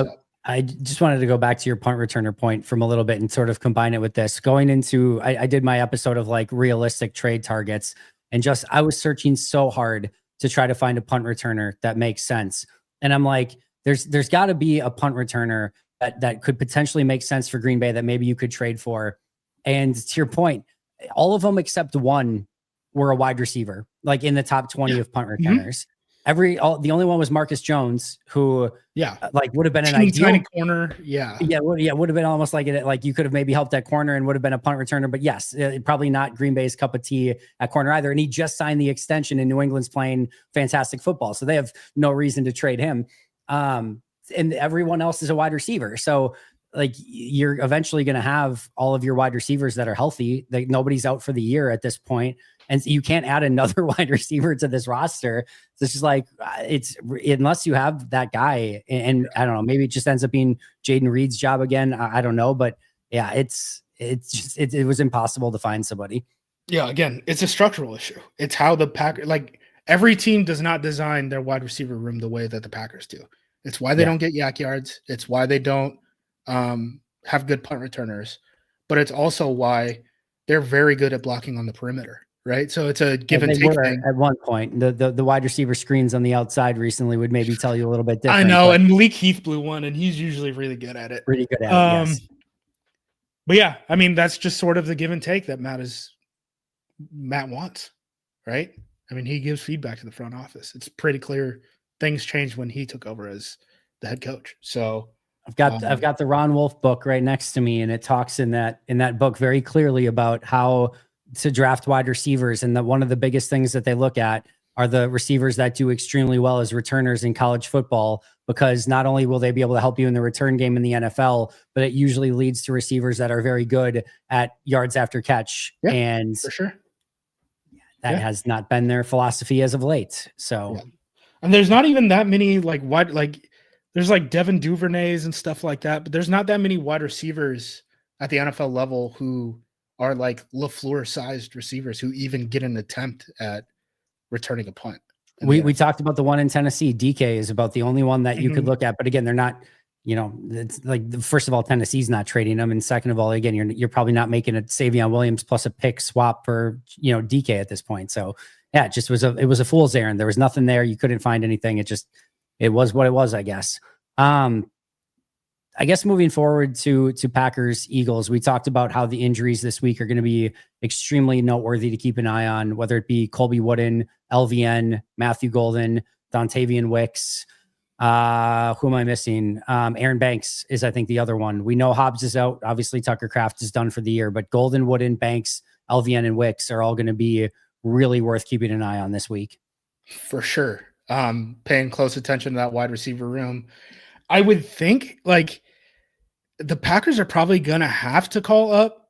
I just wanted to go back to your punt returner point from a little bit and sort of combine it with this. Going into, I did my episode of realistic trade targets, and I was searching so hard to try to find a punt returner that makes sense. And I'm like, there's got to be a punt returner that could potentially make sense for Green Bay that maybe you could trade for. And to your point, all of them except one were a wide receiver, in the top 20 of punt returners. Mm-hmm. The only one was Marcus Jones, who would have been an ideal tiny corner. Would have been almost you could have maybe helped at corner and would have been a punt returner. But yes, probably not Green Bay's cup of tea at corner either. And he just signed the extension, and New England's playing fantastic football, so they have no reason to trade him. And everyone else is a wide receiver, so you're eventually going to have all of your wide receivers that are healthy. Nobody's out for the year at this point. And you can't add another wide receiver to this roster. So it's just unless you have that guy, and I don't know, maybe it just ends up being Jaden Reed's job again. I don't know, but yeah, it was impossible to find somebody. Yeah, again, it's a structural issue. It's how the Packers, like every team does not design their wide receiver room the way that the Packers do. It's why they don't get yak yards. It's why they don't have good punt returners. But it's also why they're very good at blocking on the perimeter, right? So it's a give and take thing. At one point. The wide receiver screens on the outside recently would maybe tell you a little bit different. I know, and Malik Heath blew one, and he's usually really good at it. Pretty good at it, yes. But yeah, I mean, that's just sort of the give and take that Matt wants, right? I mean, he gives feedback to the front office. It's pretty clear things changed when he took over as the head coach. So I've got the Ron Wolf book right next to me, and it talks in that book very clearly about how to draft wide receivers. And one of the biggest things that they look at are the receivers that do extremely well as returners in college football, because not only will they be able to help you in the return game in the NFL, but it usually leads to receivers that are very good at yards after catch. Yeah, and for sure. That has not been their philosophy as of late. So, and there's not even that many there's like Devin Duvernays and stuff like that, but there's not that many wide receivers at the NFL level who are like LaFleur sized receivers who even get an attempt at returning a punt. We talked about the one in Tennessee. DK is about the only one that you could look at, but again, they're not. It's like, first of all, Tennessee's not trading them, and second of all, again, you're probably not making a Savion Williams plus a pick swap for DK at this point. So yeah, it was a fool's errand. There was nothing there. You couldn't find anything. It was what it was, I guess. I guess moving forward to Packers Eagles, we talked about how the injuries this week are going to be extremely noteworthy to keep an eye on, whether it be Colby Wooden, LVN, Matthew Golden, Dontavian Wicks. Who am I missing? Aaron Banks is, I think, the other one. We know Hobbs is out. Obviously, Tucker Kraft is done for the year, but Golden, Wooden, Banks, LVN, and Wicks are all going to be really worth keeping an eye on this week. For sure. Paying close attention to that wide receiver room. I would think like the Packers are probably going to have to call up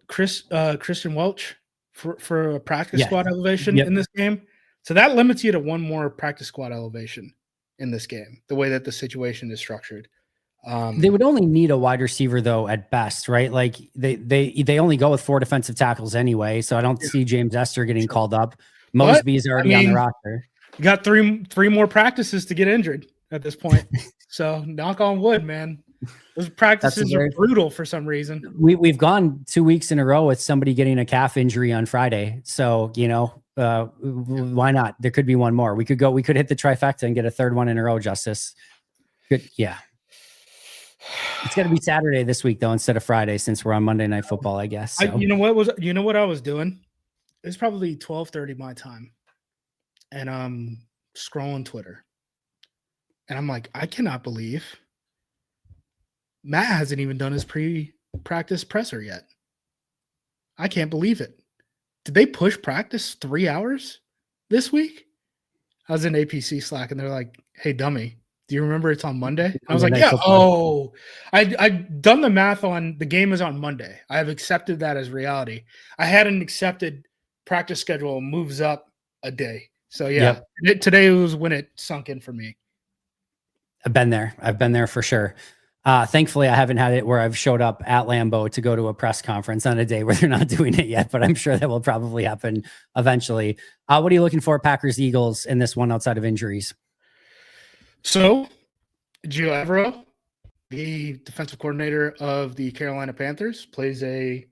Christian Welch for a practice squad elevation in this game. So that limits you to one more practice squad elevation in this game, the way that the situation is structured. They would only need a wide receiver though at best, right? Like they only go with 4 defensive tackles anyway. So I don't see James Esther getting called up. Mosby's already on the roster. You got three more practices to get injured at this point. So knock on wood, man. Those practices are brutal for some reason. We've gone 2 weeks in a row with somebody getting a calf injury on Friday. So, why not? There could be one more. We could hit the trifecta and get a third one in a row, Justis. Good. Yeah. It's got to be Saturday this week though, instead of Friday, since we're on Monday Night Football, I guess. So. You know what I was doing? It was probably 12:30 my time. And I'm scrolling Twitter. And I'm like, I cannot believe Matt hasn't even done his pre-practice presser yet. I can't believe it. Did they push practice 3 hours this week? I was in APC Slack and they're like, hey, dummy, do you remember it's on Monday? And I was like, yeah. Oh, I've done the math on the game is on Monday. I have accepted that as reality. I hadn't accepted practice schedule moves up a day. So yeah, today was when it sunk in for me. I've been there for sure. Thankfully, I haven't had it where I've showed up at Lambeau to go to a press conference on a day where they're not doing it yet, but I'm sure that will probably happen eventually. What are you looking for, Packers Eagles, in this one outside of injuries? So, Gio Evero, the defensive coordinator of the Carolina Panthers, plays a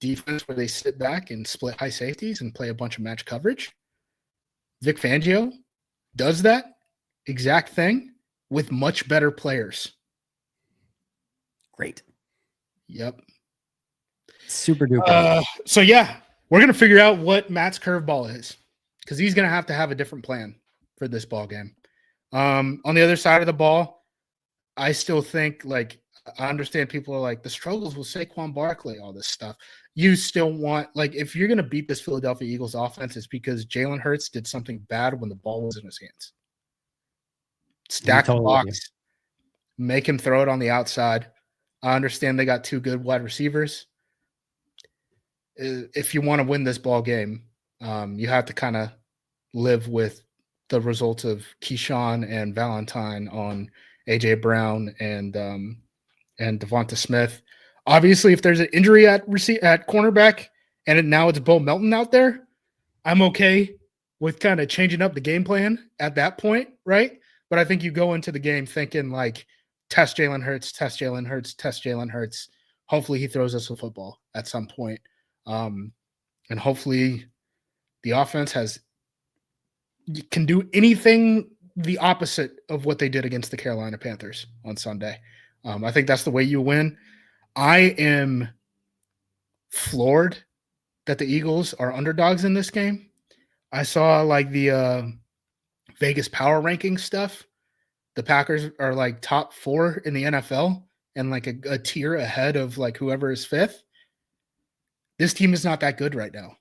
defense where they sit back and split high safeties and play a bunch of match coverage. Vic Fangio does that exact thing with much better players. Great. Yep. Super duper. So yeah, we're going to figure out what Matt's curveball is because he's going to have a different plan for this ball game. On the other side of the ball, I still think I understand people are like the struggles with Saquon Barkley, all this stuff. You still want, if you're going to beat this Philadelphia Eagles offense, it's because Jalen Hurts did something bad when the ball was in his hands. Stack the box, make him throw it on the outside. I understand they got 2 good wide receivers. If you want to win this ball game, you have to kind of live with the results of Keyshawn and Valentine on A.J. Brown and Devonta Smith. Obviously, if there's an injury at cornerback and now it's Bo Melton out there, I'm okay with kind of changing up the game plan at that point, right? But I think you go into the game thinking like, test Jalen Hurts, test Jalen Hurts, test Jalen Hurts. Hopefully he throws us a football at some point. And hopefully the offense can do anything the opposite of what they did against the Carolina Panthers on Sunday. I think that's the way you win. I am floored that the Eagles are underdogs in this game. I saw like the Vegas power ranking stuff. The Packers are like top 4 in the NFL and like a tier ahead of like whoever is 5th. This team is not that good right now.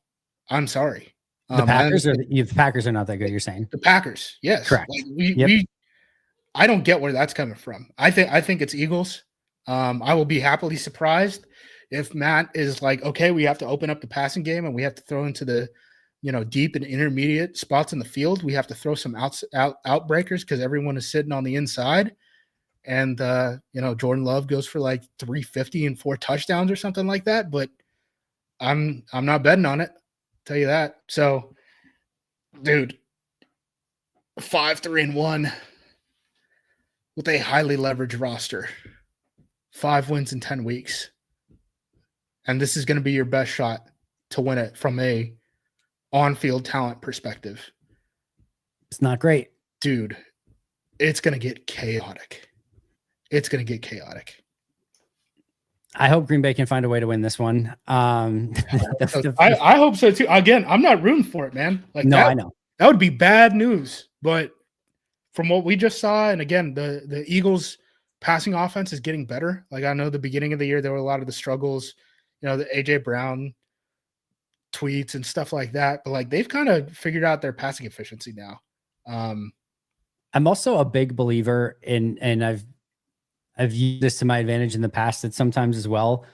I'm sorry. The Packers the Packers are not that good, you're saying? The Packers, yes. Correct. Like I don't get where that's coming from. I think it's Eagles. I will be happily surprised if Matt is like, okay, we have to open up the passing game and we have to throw into the deep and intermediate spots in the field. We have to throw some outbreakers because everyone is sitting on the inside. And Jordan Love goes for like 350 and 4 touchdowns or something like that. But I'm not betting on it. Tell you that. So, dude, 5-3-1 with a highly leveraged roster, 5 wins in 10 weeks. And this is going to be your best shot to win it from a on-field talent perspective. It's not great. Dude, it's going to get chaotic. It's going to get chaotic. I hope Green Bay can find a way to win this one. I hope so too. Again, I'm not rooting for it, man. Like no, that, I know. That would be bad news. But from what we just saw, and again, the Eagles passing offense is getting better. Like I know the beginning of the year, there were a lot of the struggles, the AJ Brown tweets and stuff like that. But like they've kind of figured out their passing efficiency now. I'm also a big believer in, and I've used this to my advantage in the past that sometimes as well,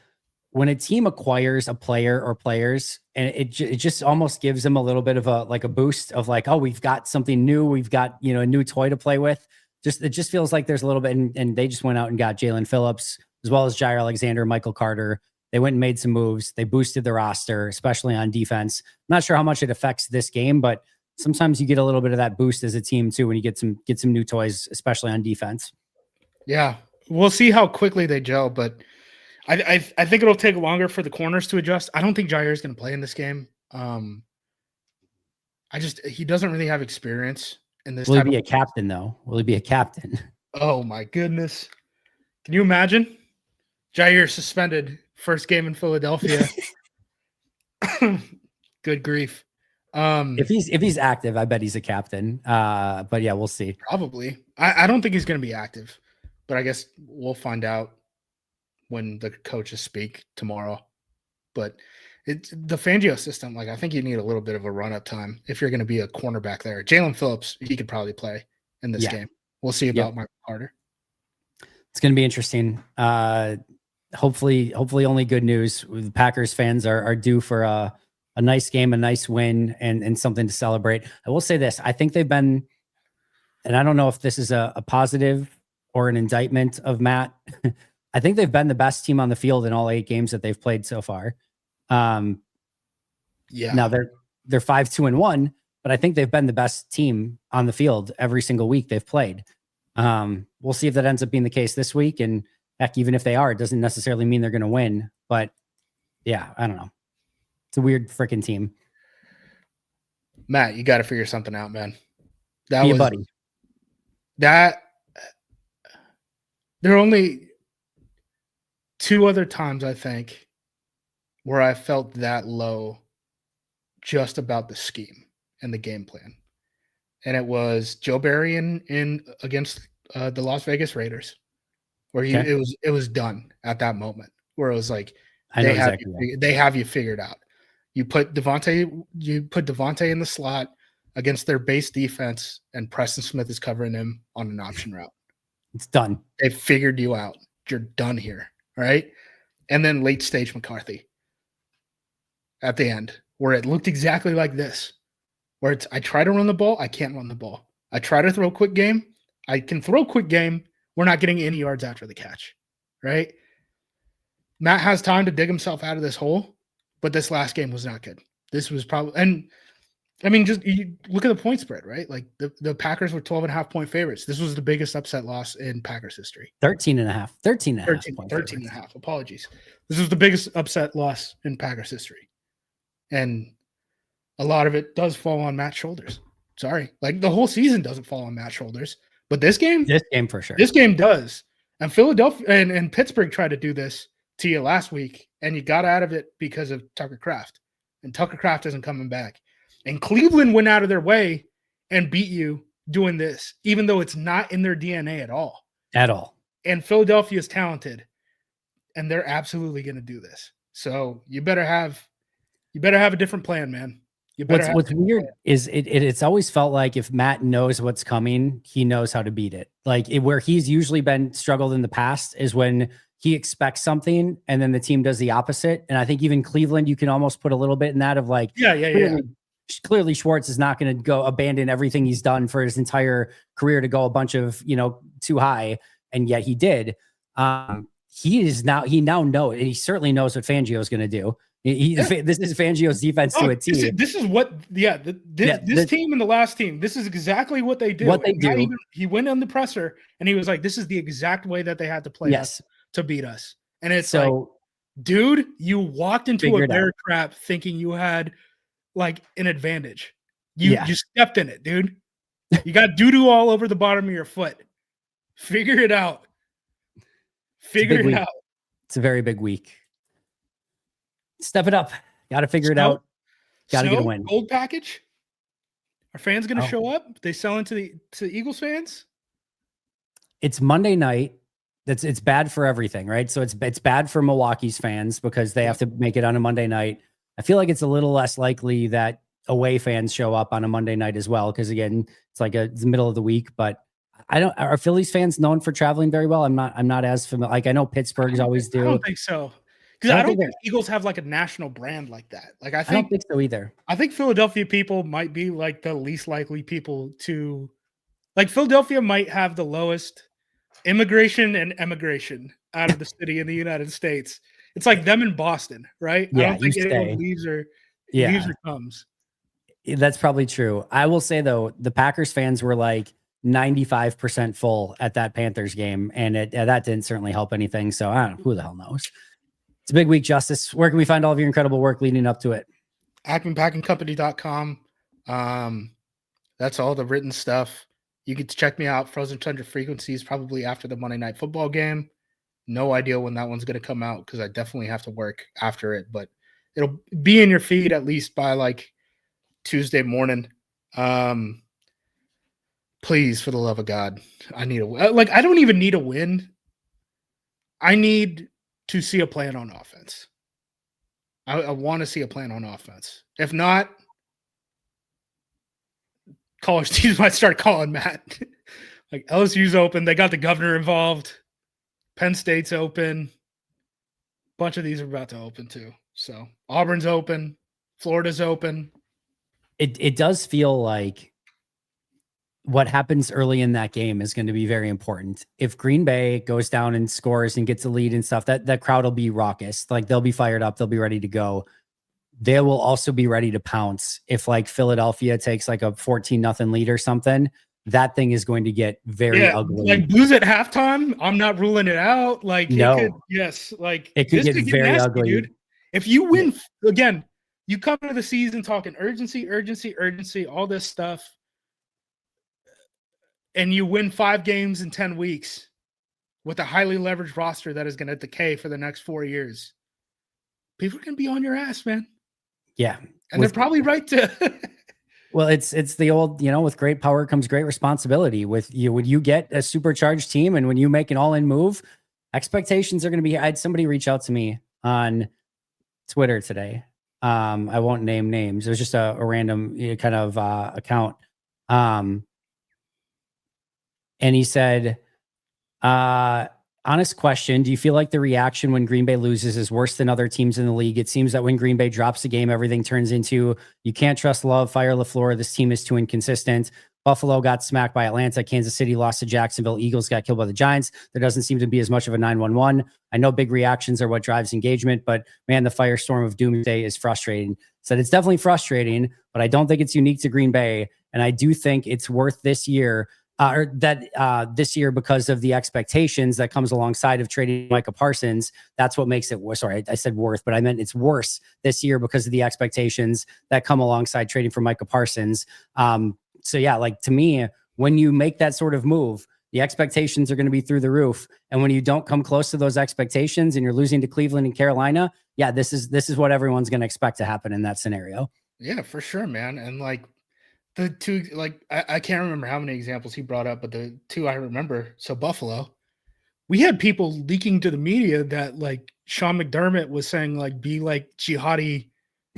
when a team acquires a player or players, and it just almost gives them a little bit of a boost of like, oh, we've got something new. We've got, a new toy to play with. It just feels like there's a little bit, and they just went out and got Jalen Phillips as well as Jair Alexander, Michael Carter. They went and made some moves. They boosted the roster, especially on defense. I'm not sure how much it affects this game, but sometimes you get a little bit of that boost as a team too when you get some new toys, especially on defense. Yeah, we'll see how quickly they gel, but I think it'll take longer for the corners to adjust. I don't think Jair is going to play in this game. He doesn't really have experience in this. Will he be a captain though? Will he be a captain? Oh my goodness! Can you imagine Jair suspended first game in Philadelphia? Good grief! If he's active, I bet he's a captain. But yeah, we'll see. Probably. I don't think he's going to be active, but I guess we'll find out when the coaches speak tomorrow. But it's the Fangio system. Like I think you need a little bit of a run-up time if you're going to be a cornerback there. Jalen Phillips, he could probably play in this game. We'll see about Michael Carter. It's going to be interesting. Hopefully only good news. The Packers fans are due for a nice game, a nice win, and something to celebrate. I will say this. I think they've been, and I don't know if this is a positive or an indictment of Matt. I think they've been the best team on the field in all 8 games that they've played so far. Now they're 5-2-1, but I think they've been the best team on the field every single week they've played. We'll see if that ends up being the case this week. And heck, even if they are, it doesn't necessarily mean they're going to win. But yeah, I don't know. It's a weird freaking team. Matt, you got to figure something out, man. Be a buddy. There are only 2 other times, I think, where I felt that low just about the scheme and the game plan. And it was Joe Barry in against the Las Vegas Raiders, where it was done at that moment, where it was like they have you figured out. You put Devontae in the slot against their base defense, and Preston Smith is covering him on an option route. It's done. They figured you out. You're done here, right? And then late stage McCarthy at the end, where it looked exactly like this, where it's I try to run the ball, I can't run the ball. I try to throw quick game, I can throw quick game. We're not getting any yards after the catch, right? Matt has time to dig himself out of this hole. but this last game was not good. This was probably, and I mean, just you look at the point spread, right? Like the Packers were 12.5 point favorites. This was the biggest upset loss in Packers history. 13 and a half point 13 and a half. Apologies. This was the biggest upset loss in Packers history. And a lot of it does fall on Matt's shoulders. Sorry. Like the whole season doesn't fall on Matt's shoulders, but this game for sure. This game does. And Philadelphia and Pittsburgh tried to do this to you last week, and you got out of it because of Tucker Kraft. And Tucker Kraft isn't coming back. And Cleveland went out of their way and beat you doing this, even though it's not in their DNA at all. At all. And Philadelphia is talented, and they're absolutely going to do this. So you better have a different plan, man. What's weird is it's always felt like if Matt knows what's coming, he knows how to beat it. Like where he's usually been struggled in the past is when he expects something and then the team does the opposite. And I think even Cleveland, you can almost put a little bit in that of like, clearly Schwartz is not going to go abandon everything he's done for his entire career to go a bunch of, too high. And yet he did. He now knows, and he certainly knows what Fangio is going to do. This is Fangio's defense to a T. This is what, this team and the last team, this is exactly what they do. What they do. He went on the presser and he was like, this is the exact way that they had to play us to beat us. And it's like, dude, you walked into a bear trap thinking you had like an advantage. You stepped in it, dude. You got doo-doo all over the bottom of your foot. Figure it out. Figure it out. It's a very big week. Step it up. Got to figure it out. Got to get a win. Gold package. Are fans going to show up? They selling to Eagles fans? It's Monday night. It's bad for everything, right? So it's bad for Milwaukee's fans because they have to make it on a Monday night. I feel like it's a little less likely that away fans show up on a Monday night as well, because again, it's like it's the middle of the week. But are Phillies fans known for traveling very well? I'm not as familiar. Like I know Pittsburgh's always do. I don't think so. Because I don't think Eagles have like a national brand like that. Like I don't think so either. I think Philadelphia people might be like the least likely people to, like Philadelphia might have the lowest immigration and emigration out of the city in the United States. It's like them in Boston, right? Yeah, I don't think anyone leaves or comes. That's probably true. I will say though, the Packers fans were like 95% full at that Panthers game, and that didn't certainly help anything. So I don't know, who the hell knows. It's a big week, Justis. Where can we find all of your incredible work leading up to it? AcmePackingCompany.com. That's all the written stuff. You can check me out. Frozen Tundra Frequencies probably after the Monday Night Football game. No idea when that one's going to come out because I definitely have to work after it, but it'll be in your feed at least by like Tuesday morning. Please, for the love of God, I need I don't even need a win. I need to see a plan on offense. I want to see a plan on offense. If not, college teams might start calling Matt. Like LSU's open. They got the governor involved. Penn State's open. A bunch of these are about to open too. So Auburn's open. Florida's open. It does feel like what happens early in that game is going to be very important. If Green Bay goes down and scores and gets a lead and stuff, that crowd will be raucous. Like they'll be fired up. They'll be ready to go. They will also be ready to pounce. If like Philadelphia takes like a 14-0 lead or something, that thing is going to get very ugly. Like lose at halftime. I'm not ruling it out. Like it could get very nasty, ugly. Dude. If you win again, you come into the season talking urgency, all this stuff. And you win 5 games in 10 weeks with a highly leveraged roster that is going to decay for the next 4 years. People are going to be on your ass, man. Yeah. And they're probably right to. Well, it's the old, with great power comes great responsibility. When you get a supercharged team and when you make an all-in move, expectations are going to be. I had somebody reach out to me on Twitter today. I won't name names. It was just a random kind of account. And he said, honest question, do you feel like the reaction when Green Bay loses is worse than other teams in the league? It seems that when Green Bay drops the game, everything turns into, you can't trust Love, fire LaFleur, this team is too inconsistent. Buffalo got smacked by Atlanta. Kansas City lost to Jacksonville. Eagles got killed by the Giants. There doesn't seem to be as much of a 9-1-1. I know big reactions are what drives engagement, but man, the firestorm of doomsday is frustrating. So it's definitely frustrating, but I don't think it's unique to Green Bay. And I do think it's worth this year, this year, because of the expectations that comes alongside of trading Micah Parsons. That's what makes it worse. Sorry, I said worth, but I meant it's worse this year because of the expectations that come alongside trading for Micah Parsons. So yeah, like to me, when you make that sort of move, the expectations are going to be through the roof. And when you don't come close to those expectations and you're losing to Cleveland and Carolina, yeah, this is what everyone's going to expect to happen in that scenario. Yeah, for sure, man. And like the two, like I can't remember how many examples he brought up, but the two I remember. So Buffalo, we had people leaking to the media that like Sean McDermott was saying like be like jihadi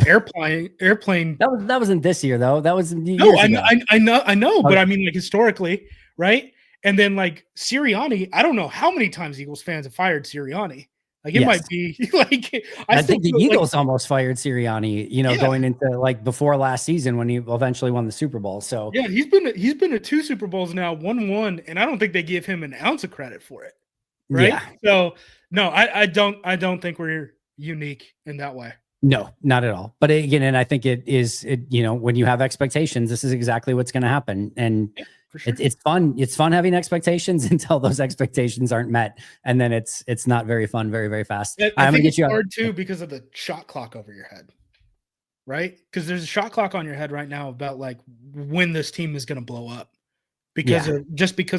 airplane. That wasn't this year though. That was years No, ago. I know, but Okay. I mean like historically, right? And then like Sirianni, I don't know how many times Eagles fans have fired Sirianni. Like it might be like I think the Eagles almost fired Sirianni, going into like before last season when he eventually won the Super Bowl. So yeah, he's been to 2 Super Bowls now, won one, and I don't think they give him an ounce of credit for it. Right? yeah, So no, I don't think we're unique in that way. no, not at all. But again, and I think it is, when you have expectations, this is exactly what's going to happen. And Yeah, for sure. it's fun. It's fun having expectations until those expectations aren't met. And then it's not very fun, very, very fast. I think it's hard too because of the shot clock over your head. Right? Because there's a shot clock on your head right now about like when this team is going to blow up because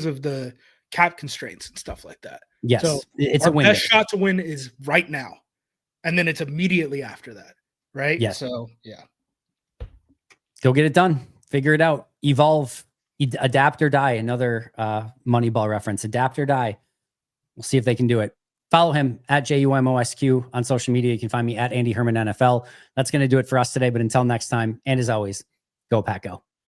of the cap constraints and stuff like that. Yes, so it's our a window. best shot to win is right now, and then it's immediately after that, right? Yes. So yeah, go get it done. Figure it out. Evolve. Adapt or die. Another Moneyball reference. Adapt or die. We'll see if they can do it. Follow him at JUMOSQ on social media. You can find me at Andy Herman NFL. That's going to do it for us today. But until next time, and as always, go Pack Go.